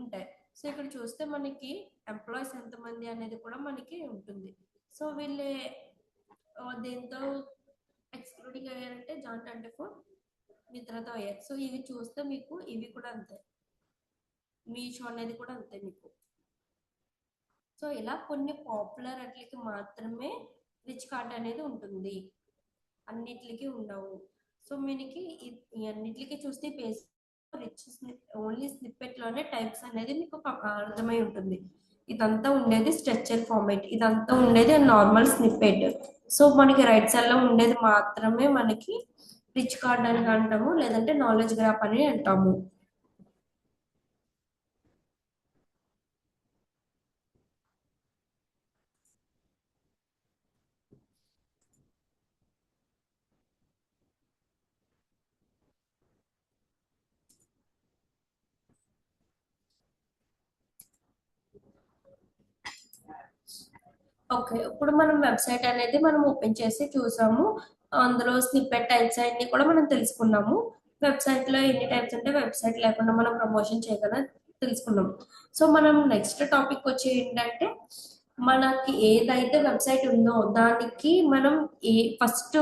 ఉంటాయి. సో ఇక్కడ చూస్తే మనకి ఎంప్లాయీస్ ఎంతమంది అనేది కూడా మనకి ఉంటుంది. సో వీళ్ళే దేంతో ఎక్స్క్లూడింగ్ అయ్యారంటే జాన్ 24 నిద్రతో అయ్యారు. సో ఇవి చూస్తే మీకు ఇవి కూడా అంతే, మీషో అనేది కూడా అంతే మీకు. సో ఇలా కొన్ని పాపులర్ అట్లకి మాత్రమే రిచ్ కార్డ్ అనేది ఉంటుంది, అన్నిటికి ఉండవు. సో మనకి ఈ అన్నిటికి చూస్తే పేజ్ రిచ్ ఓన్లీ స్నిప్పెట్ లోనే టైప్స్ అనేది మీకు అర్థమై ఉంటుంది. ఇదంతా ఉండేది స్ట్రక్చర్ ఫార్మేట్, ఇదంతా ఉండేది నార్మల్ స్నిప్పెట్. సో మనకి రైట్ సైడ్ లో ఉండేది మాత్రమే మనకి రిచ్ కార్డ్ అని అంటాము, లేదంటే నాలెడ్జ్ గ్రాఫ్ అని అంటాము. ఓకే, ఇప్పుడు మనం వెబ్సైట్ అనేది మనం ఓపెన్ చేసి చూసాము. అందులో స్నిప్పెట్ టైప్స్ అన్ని కూడా మనం తెలుసుకున్నాము. వెబ్సైట్ లో ఎన్ని టైప్స్ అంటే వెబ్సైట్ లేకుండా మనం ప్రమోషన్ చేయగల తెలుసుకున్నాం. సో మనం నెక్స్ట్ టాపిక్ వచ్చి ఏంటంటే మనకి ఏదైతే వెబ్సైట్ ఉందో దానికి మనం ఫస్ట్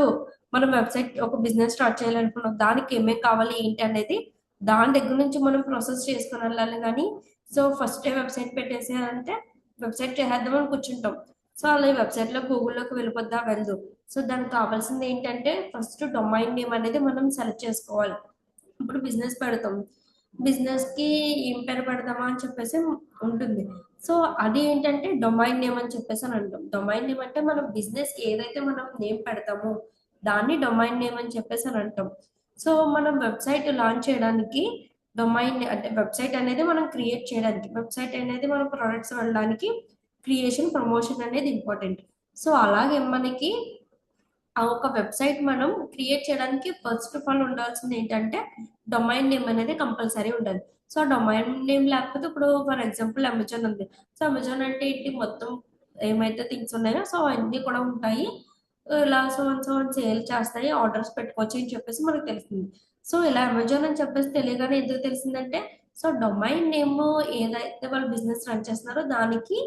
మనం వెబ్సైట్ ఒక బిజినెస్ స్టార్ట్ చేయాలనుకున్నాం, దానికి ఏమేమి కావాలి ఏంటి అనేది దాని దగ్గర నుంచి మనం ప్రాసెస్ చేసుకుని వెళ్ళాలి. కానీ సో ఫస్ట్ వెబ్సైట్ పెట్టేసారంటే వెబ్సైట్ చేద్దామని కూర్చుంటాం. సో అలా వెబ్సైట్ లో గూగుల్లోకి వెళ్ళిపోద్దా వెళ్దు. సో దానికి కావాల్సింది ఏంటంటే ఫస్ట్ డొమైన్ నేమ్ అనేది మనం సెలెక్ట్ చేసుకోవాలి. ఇప్పుడు బిజినెస్ పెడతాం, బిజినెస్ కి ఏం పేరు పెడదామా అని చెప్పేసి ఉంటుంది. సో అది ఏంటంటే డొమైన్ నేమ్ అని చెప్పేసి అని అంటాం. డొమైన్ నేమ్ అంటే మనం బిజినెస్ ఏదైతే మనం నేమ్ పెడతామో దాన్ని డొమైన్ నేమ్ అని చెప్పేసి అని అంటాం. సో మనం వెబ్సైట్ లాంచ్ చేయడానికి డొమైన్ అంటే వెబ్సైట్ అనేది మనం క్రియేట్ చేయడానికి, వెబ్సైట్ అనేది మన ప్రొడక్ట్స్ వెళ్ళడానికి క్రియేషన్ ప్రమోషన్ అనేది ఇంపార్టెంట్. సో అలాగే మనకి ఆ ఒక వెబ్సైట్ మనం క్రియేట్ చేయడానికి ఫస్ట్ ఆఫ్ ఆల్ ఉండాల్సింది ఏంటంటే డొమైన్ నేమ్ అనేది కంపల్సరీ ఉండాలి. సో డొమైన్ నేమ్ లేకపోతే ఇప్పుడు ఫర్ ఎగ్జాంపుల్ అమెజాన్ ఉంది. సో అమెజాన్ అంటే ఏంటి, మొత్తం ఏమైతే థింగ్స్ ఉన్నాయో సో అన్ని కూడా ఉంటాయి. ఇలా సో సేల్ చేస్తాయి, ఆర్డర్స్ పెట్టుకోవచ్చు అని చెప్పేసి మనకు తెలుస్తుంది. సో ఇలా అమెజాన్ అని చెప్పేసి తెలియగానే ఎందుకు తెలిసిందంటే సో డొమైన్ నేమ్ ఏదైతే వాళ్ళు బిజినెస్ రన్ చేస్తున్నారో దానికి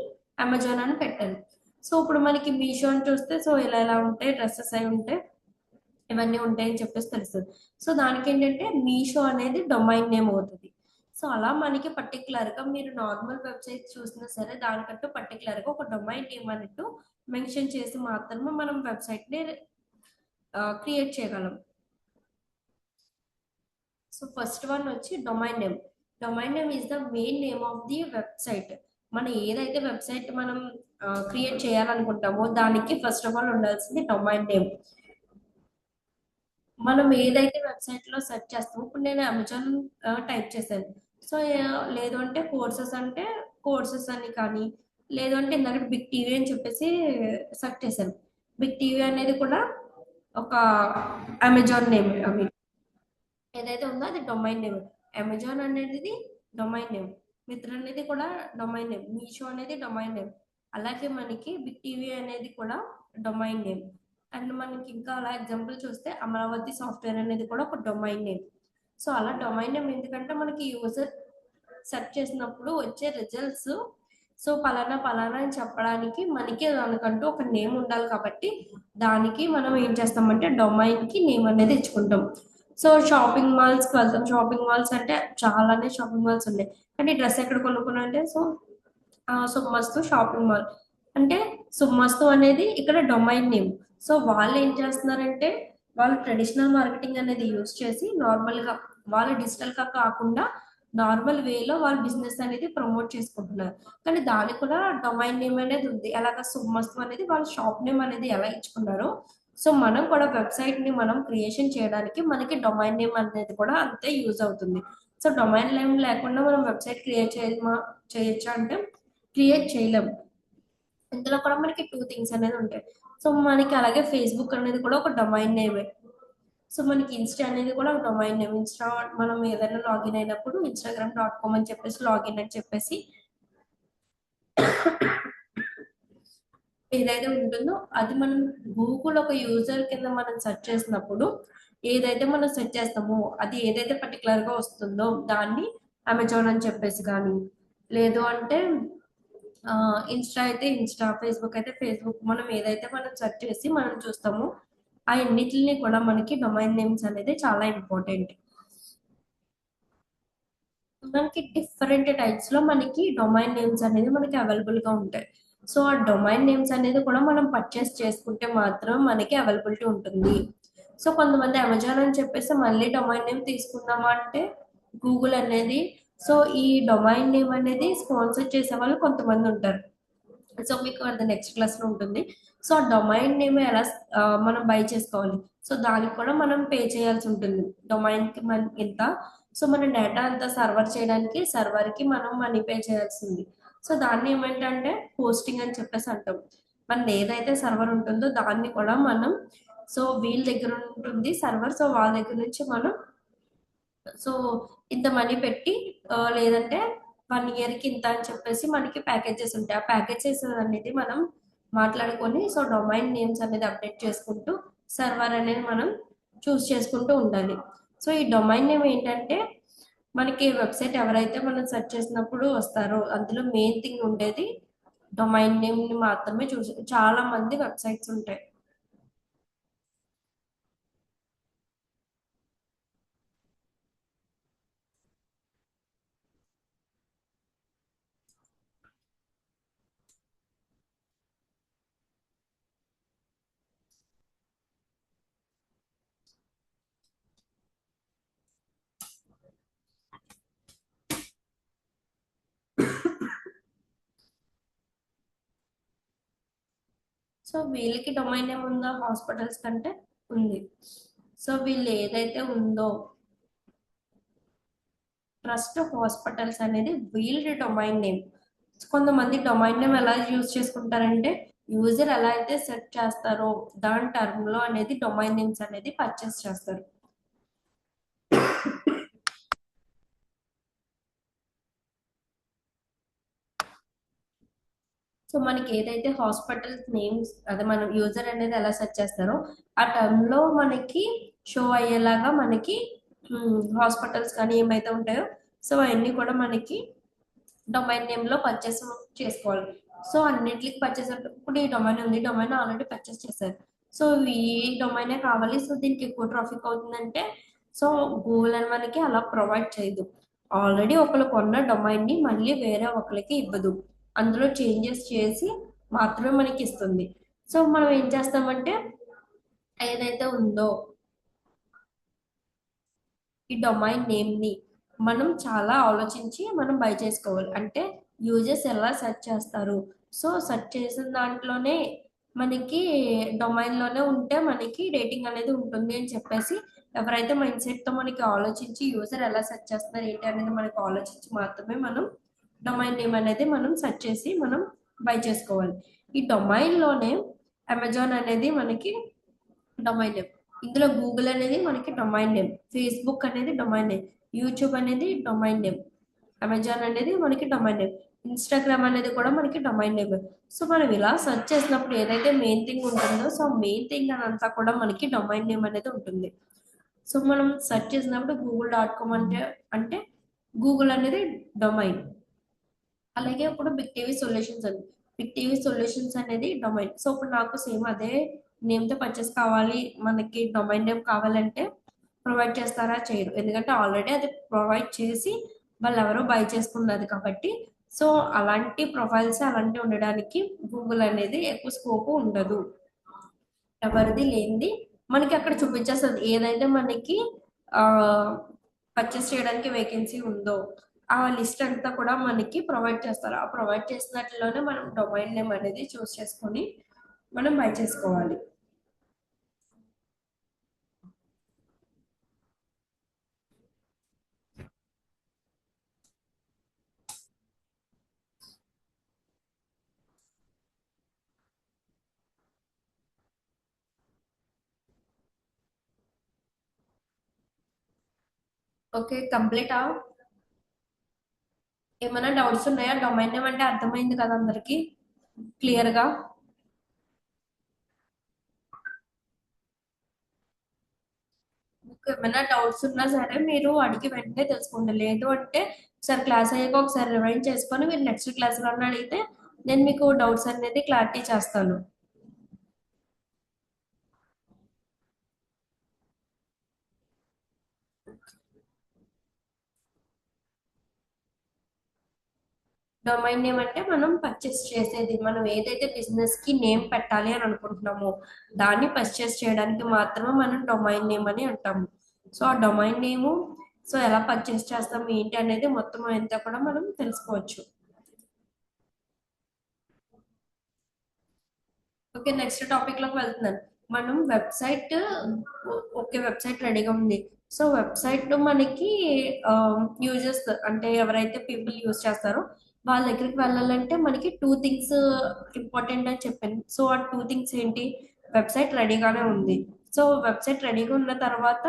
అమెజాన్ అని పెట్టారు. సో ఇప్పుడు మనకి మీషో అని చూస్తే సో ఇలా ఇలా ఉంటాయి, డ్రెస్సెస్ అయి ఉంటాయి, ఇవన్నీ ఉంటాయని చెప్పేసి తెలుస్తుంది. సో దానికి ఏంటంటే మీషో అనేది డొమైన్ నేమ్ అవుతుంది. సో అలా మనకి పర్టికులర్ గా మీరు నార్మల్ వెబ్సైట్ చూసినా సరే దానికంటూ పర్టికులర్ గా ఒక డొమైన్ నేమ్ అన్నట్టు మెన్షన్ చేసి మాత్రమే మనం వెబ్సైట్ ని క్రియేట్ చేయగలం. సో ఫస్ట్ వన్ వచ్చి domain name. Domain name is the main name of the website. మనం ఏదైతే వెబ్సైట్ మనం క్రియేట్ చేయాలనుకుంటామో దానికి ఫస్ట్ ఆఫ్ ఆల్ ఉండాల్సింది డొమైన్ నేమ్. మనం ఏదైతే వెబ్సైట్ లో సెర్చ్ చేస్తామో, ఇప్పుడు నేను అమెజాన్ టైప్ చేశాను. సో లేదు అంటే కోర్సెస్ అంటే కోర్సెస్ అని, కానీ లేదు అంటే ఇందాక బిగ్ టీవీ అని చెప్పేసి సెర్చ్ చేశాను. బిగ్ టీవీ అనేది కూడా ఒక అమెజాన్ నేమ్. ఏదైతే ఉందో అది డొమైన్ నేమ్. అమెజాన్ అనేది డొమైన్ నేమ్, మిత్ర అనేది కూడా డొమైన్ నేమ్, మీషో అనేది డొమైన్ నేమ్. అలాగే మనకి బిగ్ టీవీ అనేది కూడా డొమైన్ నేమ్. అండ్ మనకి ఇంకా అలా ఎగ్జాంపుల్ చూస్తే అమరావతి సాఫ్ట్వేర్ అనేది కూడా ఒక డొమైన్ నేమ్. సో అలా డొమైన్ నేమ్ ఎందుకంటే మనకి యూజర్ సెర్చ్ చేసినప్పుడు వచ్చే రిజల్ట్స్ సో పలానా పలానా అని చెప్పడానికి మనకి దానికంటూ ఒక నేమ్ ఉండాలి కాబట్టి దానికి మనం ఏం చేస్తామంటే డొమైన్ కి నేమ్ అనేది ఇచ్చుకుంటాం. సో షాపింగ్ మాల్స్కి వెళ్తాం. షాపింగ్ మాల్స్ అంటే చాలానే షాపింగ్ మాల్స్ ఉన్నాయి. కానీ డ్రెస్ ఎక్కడ కొనుక్కున్నా అంటే సుమస్తు షాపింగ్ మాల్ అంటే సుమస్తు అనేది ఇక్కడ డొమైన్ నేమ్. సో వాళ్ళు ఏం చేస్తున్నారంటే వాళ్ళు ట్రెడిషనల్ మార్కెటింగ్ అనేది యూజ్ చేసి నార్మల్గా వాళ్ళు డిజిటల్ గా కాకుండా నార్మల్ వేలో వాళ్ళు బిజినెస్ అనేది ప్రమోట్ చేసుకుంటున్నారు. కానీ దానికి కూడా డొమైన్ నేమ్ అనేది ఉంది. అలాగా సుమస్తు అనేది వాళ్ళ షాప్ నేమ్ అనేది ఎలా ఇచ్చుకున్నారో సో మనం కూడా వెబ్సైట్ ని మనం క్రియేషన్ చేయడానికి మనకి డొమైన్ నేమ్ అనేది కూడా అంతే యూజ్ అవుతుంది. సో డొమైన్ నేమ్ లేకుండా మనం వెబ్సైట్ క్రియేట్ చేయొచ్చా అంటే క్రియేట్ చేయలేం. ఇందులో కూడా మనకి టూ థింగ్స్ అనేది ఉంటాయి. సో మనకి అలాగే ఫేస్బుక్ అనేది కూడా ఒక డొమైన్ నేమే. సో మనకి ఇన్స్టా అనేది కూడా ఒక డొమైన్ నేమ్. ఇన్స్టా మనం ఏదైనా లాగిన్ అయినప్పుడు instagram.com అని చెప్పేసి లాగిన్ అని చెప్పేసి ఏదైతే ఉంటుందో అది మనం గూగుల్ ఒక యూజర్ కింద మనం సెర్చ్ చేసినప్పుడు ఏదైతే మనం సెర్చ్ చేస్తామో అది ఏదైతే పర్టికులర్ గా వస్తుందో దాన్ని అమెజాన్ అని చెప్పేసి కానీ లేదు అంటే ఇన్స్టా అయితే ఇన్స్టా, ఫేస్బుక్ అయితే ఫేస్బుక్, మనం ఏదైతే మనం సెర్చ్ చేసి మనం చూస్తామో ఆ ఎన్నిటిని కూడా మనకి డొమైన్ నేమ్స్ అనేది చాలా ఇంపార్టెంట్. మనకి డిఫరెంట్ టైప్స్ లో మనకి డొమైన్ నేమ్స్ అనేది మనకి అవైలబుల్ గా ఉంటాయి. సో ఆ డొమైన్ నేమ్స్ అనేది కూడా మనం పర్చేస్ చేసుకుంటే మాత్రం మనకి అవైలబిలిటీ ఉంటుంది. సో కొంతమంది అమెజాన్ అని చెప్పేసి మళ్ళీ డొమైన్ నేమ్ తీసుకుందామా అంటే గూగుల్ అనేది సో ఈ డొమైన్ నేమ్ అనేది స్పాన్సర్ చేసే వాళ్ళు కొంతమంది ఉంటారు. సో మీకు అది నెక్స్ట్ క్లాస్ లో ఉంటుంది. సో ఆ డొమైన్ నేమ్ ఎలా మనం బై చేసుకోవాలి. సో దానికి కూడా మనం పే చేయాల్సి ఉంటుంది. డొమైన్ కి మనకి ఇంత సో మన డేటా అంతా సర్వర్ చేయడానికి సర్వర్ కి మనం మనీ పే చేయాల్సింది. సో దాన్ని ఏమంటే హోస్టింగ్ అని చెప్పేసి అంటాం. మన ఏదైతే సర్వర్ ఉంటుందో దాన్ని కూడా మనం సో వీళ్ళ దగ్గర ఉంటుంది సర్వర్. సో వాళ్ళ దగ్గర నుంచి మనం సో ఇంత మనీ పెట్టి లేదంటే 1 year కి ఇంత అని చెప్పేసి మనకి ప్యాకేజెస్ ఉంటాయి. ఆ ప్యాకేజెస్ అనేది మనం మాట్లాడుకొని సో డొమైన్ నేమ్స్ అనేది అప్డేట్ చేసుకుంటూ సర్వర్ అనేది మనం చూస్ చేసుకుంటూ ఉండాలి. సో ఈ డొమైన్ నేమ్ ఏంటంటే మనకి వెబ్సైట్ ఎవరైతే మనం సెర్చ్ చేసినప్పుడు వస్తారో అందులో మెయిన్ థింగ్ ఉండేది డొమైన్ నేమ్ ని మాత్రమే చూసి చాలా మంది వెబ్సైట్స్ ఉంటాయి. సో వీళ్ళకి డొమైన్ నేమ్ ఉందా హాస్పిటల్స్ కంటే ఉంది. సో వీళ్ళు ఏదైతే ఉందో ట్రస్ట్ హాస్పిటల్స్ అనేది వీళ్ళ డొమైన్ నేమ్. కొంతమంది డొమైన్ నేమ్ ఎలా యూజ్ చేసుకుంటారంటే యూజర్ ఎలా అయితే సెర్చ్ చేస్తారో దాని టర్మ్ లో అనేది డొమైన్ నేమ్స్ అనేది పర్చేస్ చేస్తారు. సో మనకి ఏదైతే హాస్పిటల్స్ నేమ్స్ అదే మనం యూజర్ అనేది ఎలా సెర్చ్ చేస్తారో ఆ టర్మ్ లో మనకి షో అయ్యేలాగా మనకి హాస్పిటల్స్ కానీ ఏమైతే ఉంటాయో సో అవన్నీ కూడా మనకి డొమైన్ నేమ్ లో పర్చేస్ చేసుకోవాలి. సో అన్నిటికి పర్చేస్ ఇప్పుడు ఈ డొమైన్ ఉంది, డొమైన్ ఆల్రెడీ పర్చేస్ చేశారు. సో ఈ డొమైనే కావాలి. సో దీనికి ఎక్కువ ట్రాఫిక్ అవుతుందంటే సో గూగుల్ అని మనకి అలా ప్రొవైడ్ చేయదు. ఆల్రెడీ ఒకరు కొన్న డొమైన్ ని మళ్ళీ వేరే ఒకరికి ఇవ్వదు. అందులో చేంజెస్ చేసి మాత్రమే మనకి ఇస్తుంది. సో మనం ఏం చేస్తామంటే ఏదైతే ఉందో ఈ డొమైన్ నేమ్ ని మనం చాలా ఆలోచించి మనం బై చేసుకోవాలి. అంటే యూజర్స్ ఎలా సెర్చ్ చేస్తారు. సో సెర్చ్ చేసిన దాంట్లోనే మనకి డొమైన్ లోనే ఉంటే మనకి రేటింగ్ అనేది ఉంటుంది అని చెప్పేసి ఎవరైతే మైండ్ సెట్ తో మనకి ఆలోచించి యూజర్ ఎలా సెర్చ్ చేస్తున్నారు ఏంటి అనేది మనకి ఆలోచించి మాత్రమే మనం డొమైన్ నేమ్ అనేది మనం సెర్చ్ చేసి మనం బై చేసుకోవాలి. ఈ డొమైన్ లోనే అమెజాన్ అనేది మనకి డొమైన్ నేమ్. ఇందులో గూగుల్ అనేది మనకి డొమైన్ నేమ్, ఫేస్బుక్ అనేది డొమైన్ నేమ్, యూట్యూబ్ అనేది డొమైన్ నేమ్, అమెజాన్ అనేది మనకి డొమైన్ నేమ్. ఇన్స్టాగ్రామ్ అనేది కూడా మనకి డొమైన్ నేమ్. సో మనం ఇలా సెర్చ్ చేసినప్పుడు ఏదైతే మెయిన్ థింగ్ ఉంటుందో, సో మెయిన్ థింగ్ అంతా కూడా మనకి డొమైన్ నేమ్ అనేది ఉంటుంది. సో మనం సెర్చ్ చేసినప్పుడు google.com అంటే గూగుల్ అనేది డొమైన్. అలాగే ఇప్పుడు బిగ్ టీవీ సొల్యూషన్స్ అండి. బిగ్ టీవీ సొల్యూషన్స్ అనేది డొమైన్. సో ఇప్పుడు నాకు సేమ్ అదే నేమ్ తో పర్చేస్ కావాలి, మనకి డొమైన్ నేమ్ కావాలంటే ప్రొవైడ్ చేస్తారా? చేయరు. ఎందుకంటే ఆల్రెడీ అది ప్రొవైడ్ చేసి వాళ్ళు ఎవరో బై చేసుకున్నది కాబట్టి. సో అలాంటి ప్రొఫైల్స్ అలాంటివి ఉండడానికి గూగుల్ అనేది ఎక్కువ స్కోప్ ఉండదు. ఎవరిది లేనిది మనకి అక్కడ చూపించేస్తుంది. ఏదైతే మనకి ఆ పర్చేస్ చేయడానికి వేకెన్సీ ఉందో ఆ లిస్ట్ అంతా కూడా మనకి ప్రొవైడ్ చేస్తారు. ఆ ప్రొవైడ్ చేసినట్లోనే మనం డొమైన్ నేమ్ అనేది చూస్ చేసుకొని మనం బై చేసుకోవాలి. ఓకే, కంప్లీటా? ఏమైనా డౌట్స్ ఉన్నాయా? డొమైన్ నేమ్ అంటే అర్థమైంది కదా అందరికి క్లియర్ గా? మీకు ఏమైనా డౌట్స్ ఉన్నా సరే మీరు అడిగి వెంటనే తెలుసుకోండి. లేదు అంటే ఒకసారి క్లాస్ అయ్యాక ఒకసారి రివైండ్ చేసుకొని మీరు నెక్స్ట్ క్లాస్ లో అడిగితే నేను మీకు డౌట్స్ అనేది క్లారిటీ చేస్తాను. డొమైన్ నేమ్ అంటే మనం పర్చేస్ చేసేది, మనం ఏదైతే బిజినెస్ కి నేమ్ పెట్టాలి అని అనుకుంటున్నామో దాన్ని పర్చేస్ చేయడానికి మాత్రమే మనం డొమైన్ నేమ్ అని అంటాము. సో ఆ డొమైన్ నేము, సో ఎలా పర్చేస్ చేస్తాం ఏంటి అనేది మొత్తం అంతా కూడా మనం తెలుసుకోవచ్చు. ఓకే, నెక్స్ట్ టాపిక్ లోకి వెళ్తున్నాను. మనం వెబ్సైట్, ఓకే వెబ్సైట్ రెడీగా ఉంది. సో వెబ్సైట్ మనకి యూజర్స్ అంటే ఎవరైతే పీపుల్ యూజ్ చేస్తారో వాళ్ళ దగ్గరికి వెళ్ళాలంటే మనకి టూ థింగ్స్ ఇంపార్టెంట్ అని చెప్పాను. సో ఆ టూ థింగ్స్ ఏంటి? వెబ్సైట్ రెడీగానే ఉంది. సో వెబ్సైట్ రెడీగా ఉన్న తర్వాత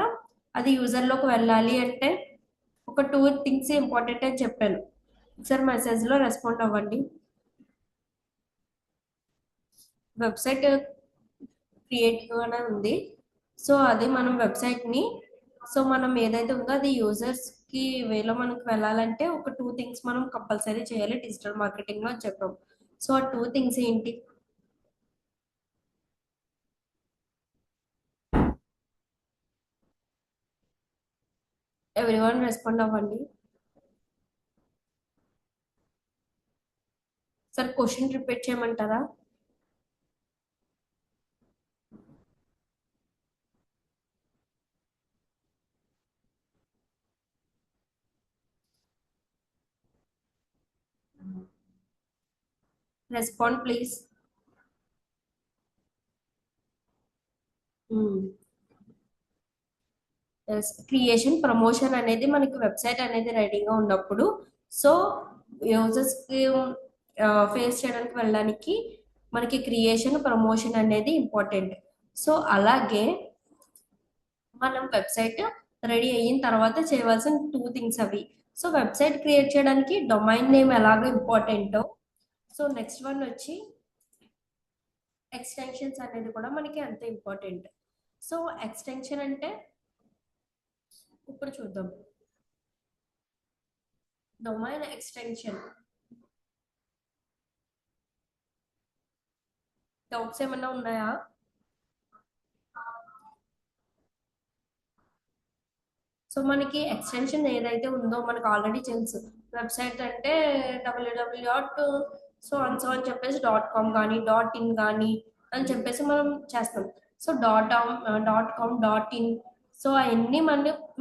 అది యూజర్ లోకి వెళ్ళాలి అంటే ఒక టూ థింగ్స్ ఇంపార్టెంట్ అని చెప్పాను. ఒకసారి మెసేజ్ లో రెస్పాండ్ అవ్వండి. వెబ్సైట్ క్రియేట్ గానే ఉంది. సో అది మనం వెబ్సైట్ ని, సో మనం ఏదైతే ఉందో అది యూజర్స్ కి వేలో మనకు వెళ్ళాలంటే ఒక టూ థింగ్స్ మనం కంపల్సరీ చేయాలి డిజిటల్ మార్కెటింగ్ లో అని చెప్పాం. సో ఆ టూ థింగ్స్ ఏంటి? ఎవరివన్ రెస్పాండ్ అవ్వండి. సార్ క్వశ్చన్ రిపీట్ చేయమంటారా? Respond please. క్రియేషన్ ప్రమోషన్ అనేది మనకి వెబ్సైట్ అనేది రెడీగా ఉన్నప్పుడు, సో యూజర్స్ కి ఫేస్ చేయడానికి వెళ్ళడానికి మనకి క్రియేషన్ ప్రమోషన్ అనేది ఇంపార్టెంట్. సో అలాగే మనం వెబ్సైట్ రెడీ అయిన తర్వాత చేయవలసిన టూ థింగ్స్ అవి. సో వెబ్సైట్ క్రియేట్ చేయడానికి డొమైన్ నేమ్ ఎలాగో ఇంపార్టెంటో, సో నెక్స్ట్ వన్ వచ్చి ఎక్స్టెన్షన్స్ అనేది కూడా మనకి అంతే ఇంపార్టెంట్. సో ఎక్స్టెన్షన్ అంటే ఇప్పుడు చూద్దాం. డొమైన్ ఎక్స్టెన్షన్ డౌట్స్ ఏమైనా ఉన్నాయా? సో మనకి ఎక్స్టెన్షన్ ఏదైతే ఉందో మనకు ఆల్రెడీ తెలుసు. వెబ్సైట్ అంటే www. సో అని సో అని చెప్పేసి .com కానీ .in కానీ అని చెప్పేసి మనం చేస్తాం. సో .com .in, సో అవన్నీ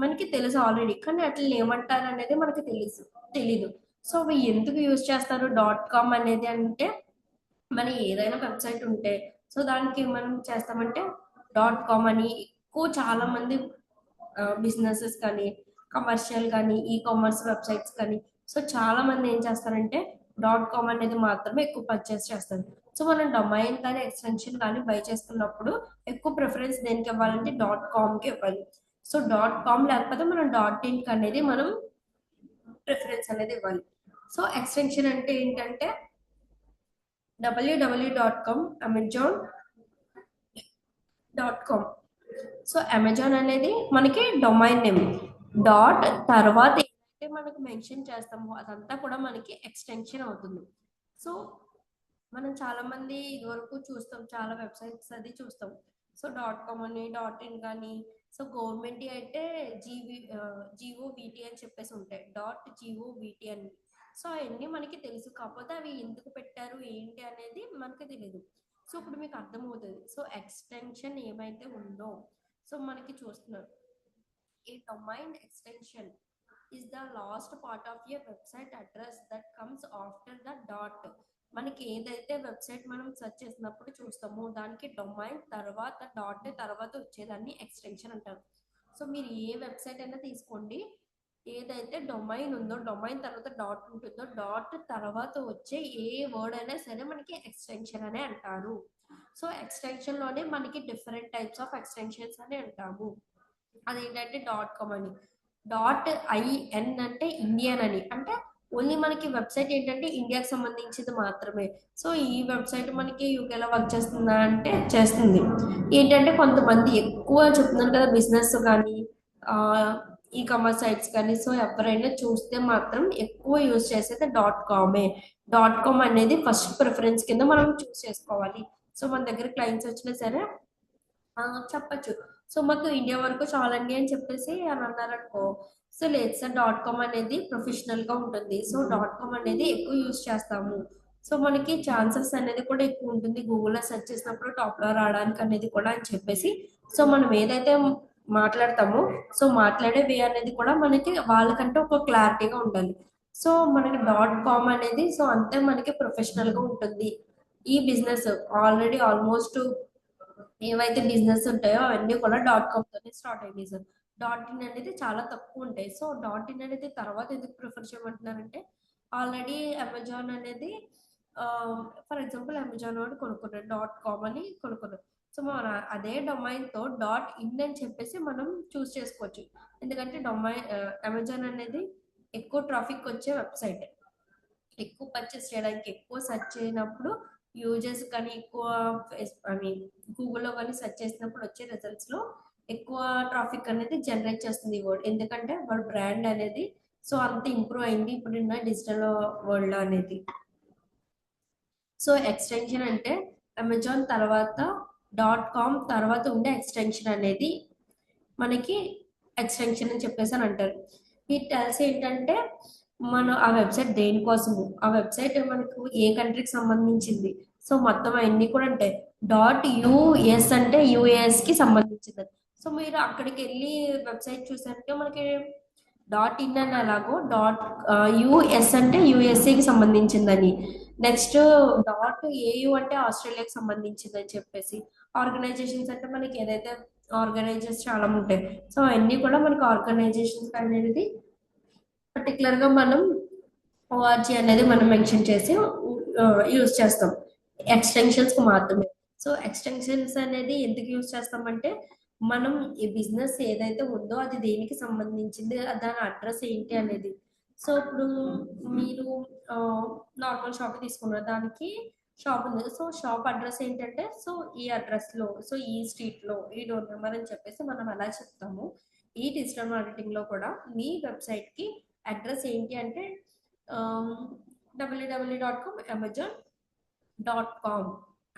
మనకి తెలుసు ఆల్రెడీ, కానీ అట్లా ఏమంటారు అనేది మనకి తెలీదు. సో అవి ఎందుకు యూజ్ చేస్తారు .com అనేది అంటే, మన ఏదైనా వెబ్సైట్ ఉంటే సో దానికి మనం చేస్తామంటే .com అని. ఎక్కువ చాలా మంది బిజినెసెస్ కానీ కమర్షియల్ కానీ ఈ కామర్స్ వెబ్సైట్స్ కానీ, సో చాలా మంది ఏం చేస్తారంటే .com అనేది మాత్రమే ఎక్కువ పర్చేస్ చేస్తారు. సో మనం డొమైన్ కానీ ఎక్స్టెన్షన్ కానీ బై చేసుకున్నప్పుడు ఎక్కువ ప్రిఫరెన్స్ దేనికి ఇవ్వాలంటే .com కి ఇవ్వాలి. సో .com లేకపోతే మనం .in అనేది మనం ప్రిఫరెన్స్ అనేది ఇవ్వాలి. సో ఎక్స్టెన్షన్ అంటే ఏంటంటే www.com, amazon.com. సో అమెజాన్ అనేది మనకి డొమైన్ నేమ్. డాట్ తర్వాత ఏదైతే మనకు మెన్షన్ చేస్తామో అదంతా కూడా మనకి ఎక్స్టెన్షన్ అవుతుంది. సో మనం చాలా మంది ఇదివరకు చూస్తాం, చాలా వెబ్సైట్స్ అది చూస్తాం. సో .com అని, .in కానీ, సో గవర్నమెంట్ అయితే GOVT అని చెప్పేసి ఉంటాయి, .govt అని. సో అవన్నీ మనకి తెలుసు, కాకపోతే అవి ఎందుకు పెట్టారు ఏంటి అనేది మనకి తెలియదు. సో ఇప్పుడు మీకు అర్థమవుతుంది. సో ఎక్స్టెన్షన్ ఏమైతే ఉందో, సో మనకి చూస్తున్నారు, ఏ domain extension is the last part of your website address that comes after the dot. మనకి ఏదైతే వెబ్సైట్ మనం సెర్చ్ చేసినప్పుడు చూస్తామో దానికి డొమైన్ తర్వాత డాట్ తర్వాత వచ్చేదాన్ని ఎక్స్టెన్షన్ అంటారు. సో మీరు ఏ వెబ్సైట్ అయినా తీసుకోండి, ఏదైతే డొమైన్ ఉందో డొమైన్ తర్వాత డాట్ ఉంటుందో డాట్ తర్వాత వచ్చే ఏ వర్డ్ అయినా సరే మనకి ఎక్స్టెన్షన్ అనే అంటారు. సో ఎక్స్టెన్షన్ లోనే మనకి డిఫరెంట్ టైప్స్ ఆఫ్ ఎక్స్టెన్షన్స్ అని అంటాము. అదేంటంటే .com అని, .in అంటే ఇండియన్ అని, అంటే ఓన్లీ మనకి వెబ్సైట్ ఏంటంటే ఇండియాకి సంబంధించింది మాత్రమే. సో ఈ వెబ్సైట్ మనకి యూకేలో వర్క్ చేస్తుందా అంటే చేస్తుంది. ఏంటంటే కొంతమంది ఎక్కువ చెప్తున్నాను కదా, బిజినెస్ కానీ ఈ కామర్స్ సైట్స్ కానీ, సో ఎవరైనా చూస్తే మాత్రం ఎక్కువ యూజ్ చేసేది .com. .com అనేది ఫస్ట్ ప్రిఫరెన్స్ కింద మనం చూస్ చేసుకోవాలి. సో మన దగ్గర క్లయింట్స్ వచ్చినా సరే చెప్పచ్చు, సో మాకు ఇండియా వరకు చాలండి అని చెప్పేసి అని అన్నారనుకో, సో లేదు సార్ .com అనేది ప్రొఫెషనల్ గా ఉంటుంది, సో .com అనేది ఎక్కువ యూజ్ చేస్తాము. సో మనకి ఛాన్సెస్ అనేది కూడా ఎక్కువ ఉంటుంది గూగుల్లో సెర్చ్ చేసినప్పుడు టాప్ లో రావడానికి అనేది కూడా అని చెప్పేసి, సో మనం ఏదైతే మాట్లాడతామో సో మాట్లాడే వే అనేది కూడా మనకి వాళ్ళకంటే ఒక క్లారిటీగా ఉండాలి. సో మనకి .com అనేది సో అంతే మనకి ప్రొఫెషనల్ గా ఉంటుంది. ఈ బిజినెస్ ఆల్రెడీ ఆల్మోస్ట్ ఏవైతే బిజినెస్ ఉంటాయో అవన్నీ కూడా .com తోనే స్టార్ట్ అయ్యాయి సార్. .in అనేది చాలా తక్కువ ఉంటాయి. సో .in అనేది తర్వాత ఎందుకు ప్రిఫర్ చేయమంటున్నారంటే, ఆల్రెడీ అమెజాన్ అనేది ఫర్ ఎగ్జాంపుల్ అమెజాన్ వాడు కొనుక్కున్నాడు .com అని కొనుక్కున్నాడు. సో మన అదే డొమైన్ తో .in అని చెప్పేసి మనం చూస్ చేసుకోవచ్చు. ఎందుకంటే అమెజాన్ అనేది ఎక్కువ ట్రాఫిక్ వచ్చే వెబ్సైట్, ఎక్కువ పర్చేస్ చేయడానికి ఎక్కువ సెర్చ్ చేయనప్పుడు యూజర్స్ కానీ ఎక్కువ ఐ మీన్ గూగుల్లో కానీ సెర్చ్ చేసినప్పుడు వచ్చే రిజల్ట్స్ లో ఎక్కువ ట్రాఫిక్ అనేది జనరేట్ చేస్తుంది ఈ వర్డ్, ఎందుకంటే వాళ్ళ బ్రాండ్ అనేది సో అంత ఇంప్రూవ్ అయింది ఇప్పుడున్న డిజిటల్ వరల్డ్ అనేది. సో ఎక్స్టెన్షన్ అంటే అమెజాన్ తర్వాత .com తర్వాత ఉండే ఎక్స్టెన్షన్ అనేది మనకి ఎక్స్టెన్షన్ అని చెప్పేసి అని అంటారు. ఈ టెల్స్ ఏంటంటే మనం ఆ వెబ్సైట్ దేనికోసము, ఆ వెబ్సైట్ మనకు ఏ కంట్రీకి సంబంధించింది, సో మొత్తం అవన్నీ కూడా ఉంటాయి. .US అంటే యుఎస్ కి సంబంధించింది. సో మీరు అక్కడికి వెళ్ళి వెబ్సైట్ చూసారంటే మనకి .in అని అలాగో .US అంటే యుఎస్ఏకి సంబంధించిందని, నెక్స్ట్ .AU అంటే ఆస్ట్రేలియాకి సంబంధించిందని చెప్పేసి, ఆర్గనైజేషన్స్ అంటే మనకి ఏదైతే ఆర్గనైజేషన్స్ చాలా ఉంటాయి, సో అవన్నీ కూడా మనకి ఆర్గనైజేషన్స్ అనేది పర్టికులర్ గా మనం ORG అనేది మనం మెన్షన్ చేసి యూజ్ చేస్తాం ఎక్స్టెన్షన్స్ కు మాత్రమే. సో ఎక్స్టెన్షన్స్ అనేది ఎందుకు యూజ్ చేస్తామంటే, మనం ఈ బిజినెస్ ఏదైతే ఉందో అది దేనికి సంబంధించింది, దాని అడ్రస్ ఏంటి అనేది. సో ఇప్పుడు మీరు నార్మల్ షాప్ తీసుకున్నారు, దానికి షాప్ ఉంది, సో షాప్ అడ్రస్ ఏంటంటే సో ఈ అడ్రస్ లో, సో ఈ స్ట్రీట్ లో, ఈ డోర్ నెంబర్ అని చెప్పేసి మనం అలా చెప్తాము. ఈ డిజిటల్ మార్కెటింగ్ లో కూడా మీ వెబ్సైట్ కి అడ్రస్ ఏంటి అంటే www.com, amazon.com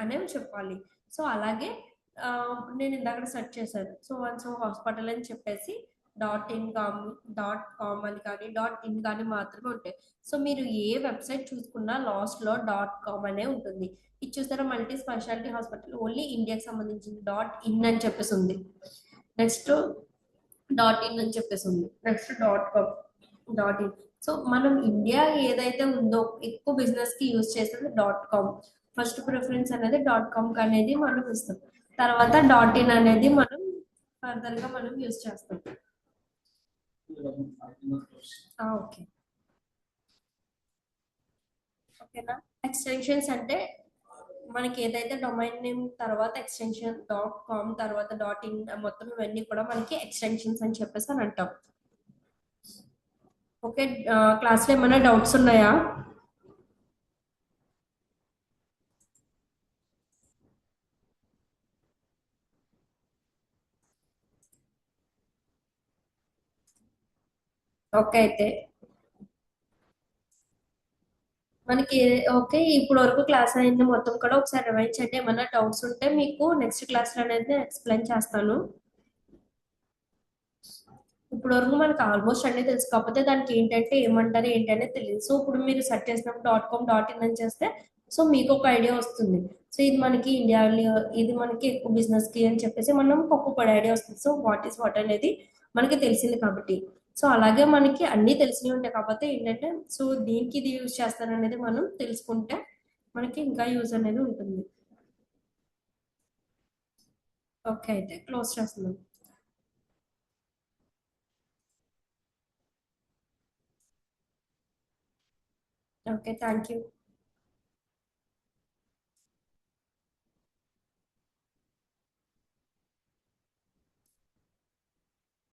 అనేవి చెప్పాలి. సో అలాగే నేను ఇందాక సెర్చ్ చేశాను, సో వన్స్ హాస్పిటల్ అని చెప్పేసి .com అని కానీ .in కానీ మాత్రమే ఉంటాయి. సో మీరు ఏ వెబ్సైట్ చూసుకున్నా లాస్ట్ లో .com అనే ఉంటుంది. ఇది చూసారా, మల్టీ స్పెషాలిటీ హాస్పిటల్ ఓన్లీ ఇండియాకి సంబంధించింది .in అని చెప్పేసి ఉంది, నెక్స్ట్ .in అని చెప్పేసి ఉంది, నెక్స్ట్ .com, .in. సో మనం ఇండియా ఏదైతే ఉందో ఎక్కువ బిజినెస్ కి యూజ్ చేసేది .com, ఫస్ట్ ప్రిఫరెన్స్ అనేది .com అనేది మనం ఇస్తాం, తర్వాత .in అనేది మనం ఫర్దర్ గా మనం యూజ్ చేస్తాం. ఓకే ఓకేనా. ఎక్స్టెన్షన్స్ అంటే మనకి ఏదైతే డొమైన్ నేమ్ తర్వాత ఎక్స్టెన్షన్ .com తర్వాత .in మొత్తం ఇవన్నీ కూడా మనకి ఎక్స్టెన్షన్స్ అని చెప్పేసి అని అంటాం. ఓకే. క్లాస్‌లో ఏమైనా డౌట్స్ ఉన్నాయా? ఓకే అయితే. మనకి ఓకే. ఇప్పుడు వరకు క్లాస్ అయింది మొత్తం కూడా ఒకసారి రివైజ్ చేయండి. ఏమైనా డౌట్స్ ఉంటే మీకు నెక్స్ట్ క్లాస్‌లో అనేది ఎక్స్‌ప్లెయిన్ చేస్తాను. ఇప్పుడు వరకు మనకు ఆల్మోస్ట్ అన్నీ తెలుసు. కాకపోతే దానికి ఏంటంటే ఏమంటారు ఏంటనేది తెలీదు. సో, ఇప్పుడు మీరు సెర్చ్ చేసినప్పుడు డాట్ కామ్, డాట్ ఇన్ అని చేస్తే సో, మీకు ఒక ఐడియా వస్తుంది. సో, ఇది మనకి ఇండియాలో ఇది మనకి ఎక్కువ బిజినెస్‌కి అని చెప్పేసి మనం ఒక్కొక్క ఐడియా వస్తుంది. సో, వాట్ ఈస్ వాట్ అనేది మనకి తెలిసింది కాబట్టి. సో, అలాగే మనకి అన్నీ తెలిసినవి ఉంటాయి. కాకపోతే ఏంటంటే సో, దేనికి ఇది యూజ్ చేస్తారనేది మనం తెలుసుకుంటే మనకి ఇంకా యూజ్ అనేది ఉంటుంది. ఓకే అయితే క్లోజ్ చేస్తున్నాం. ఓకే. Thank you.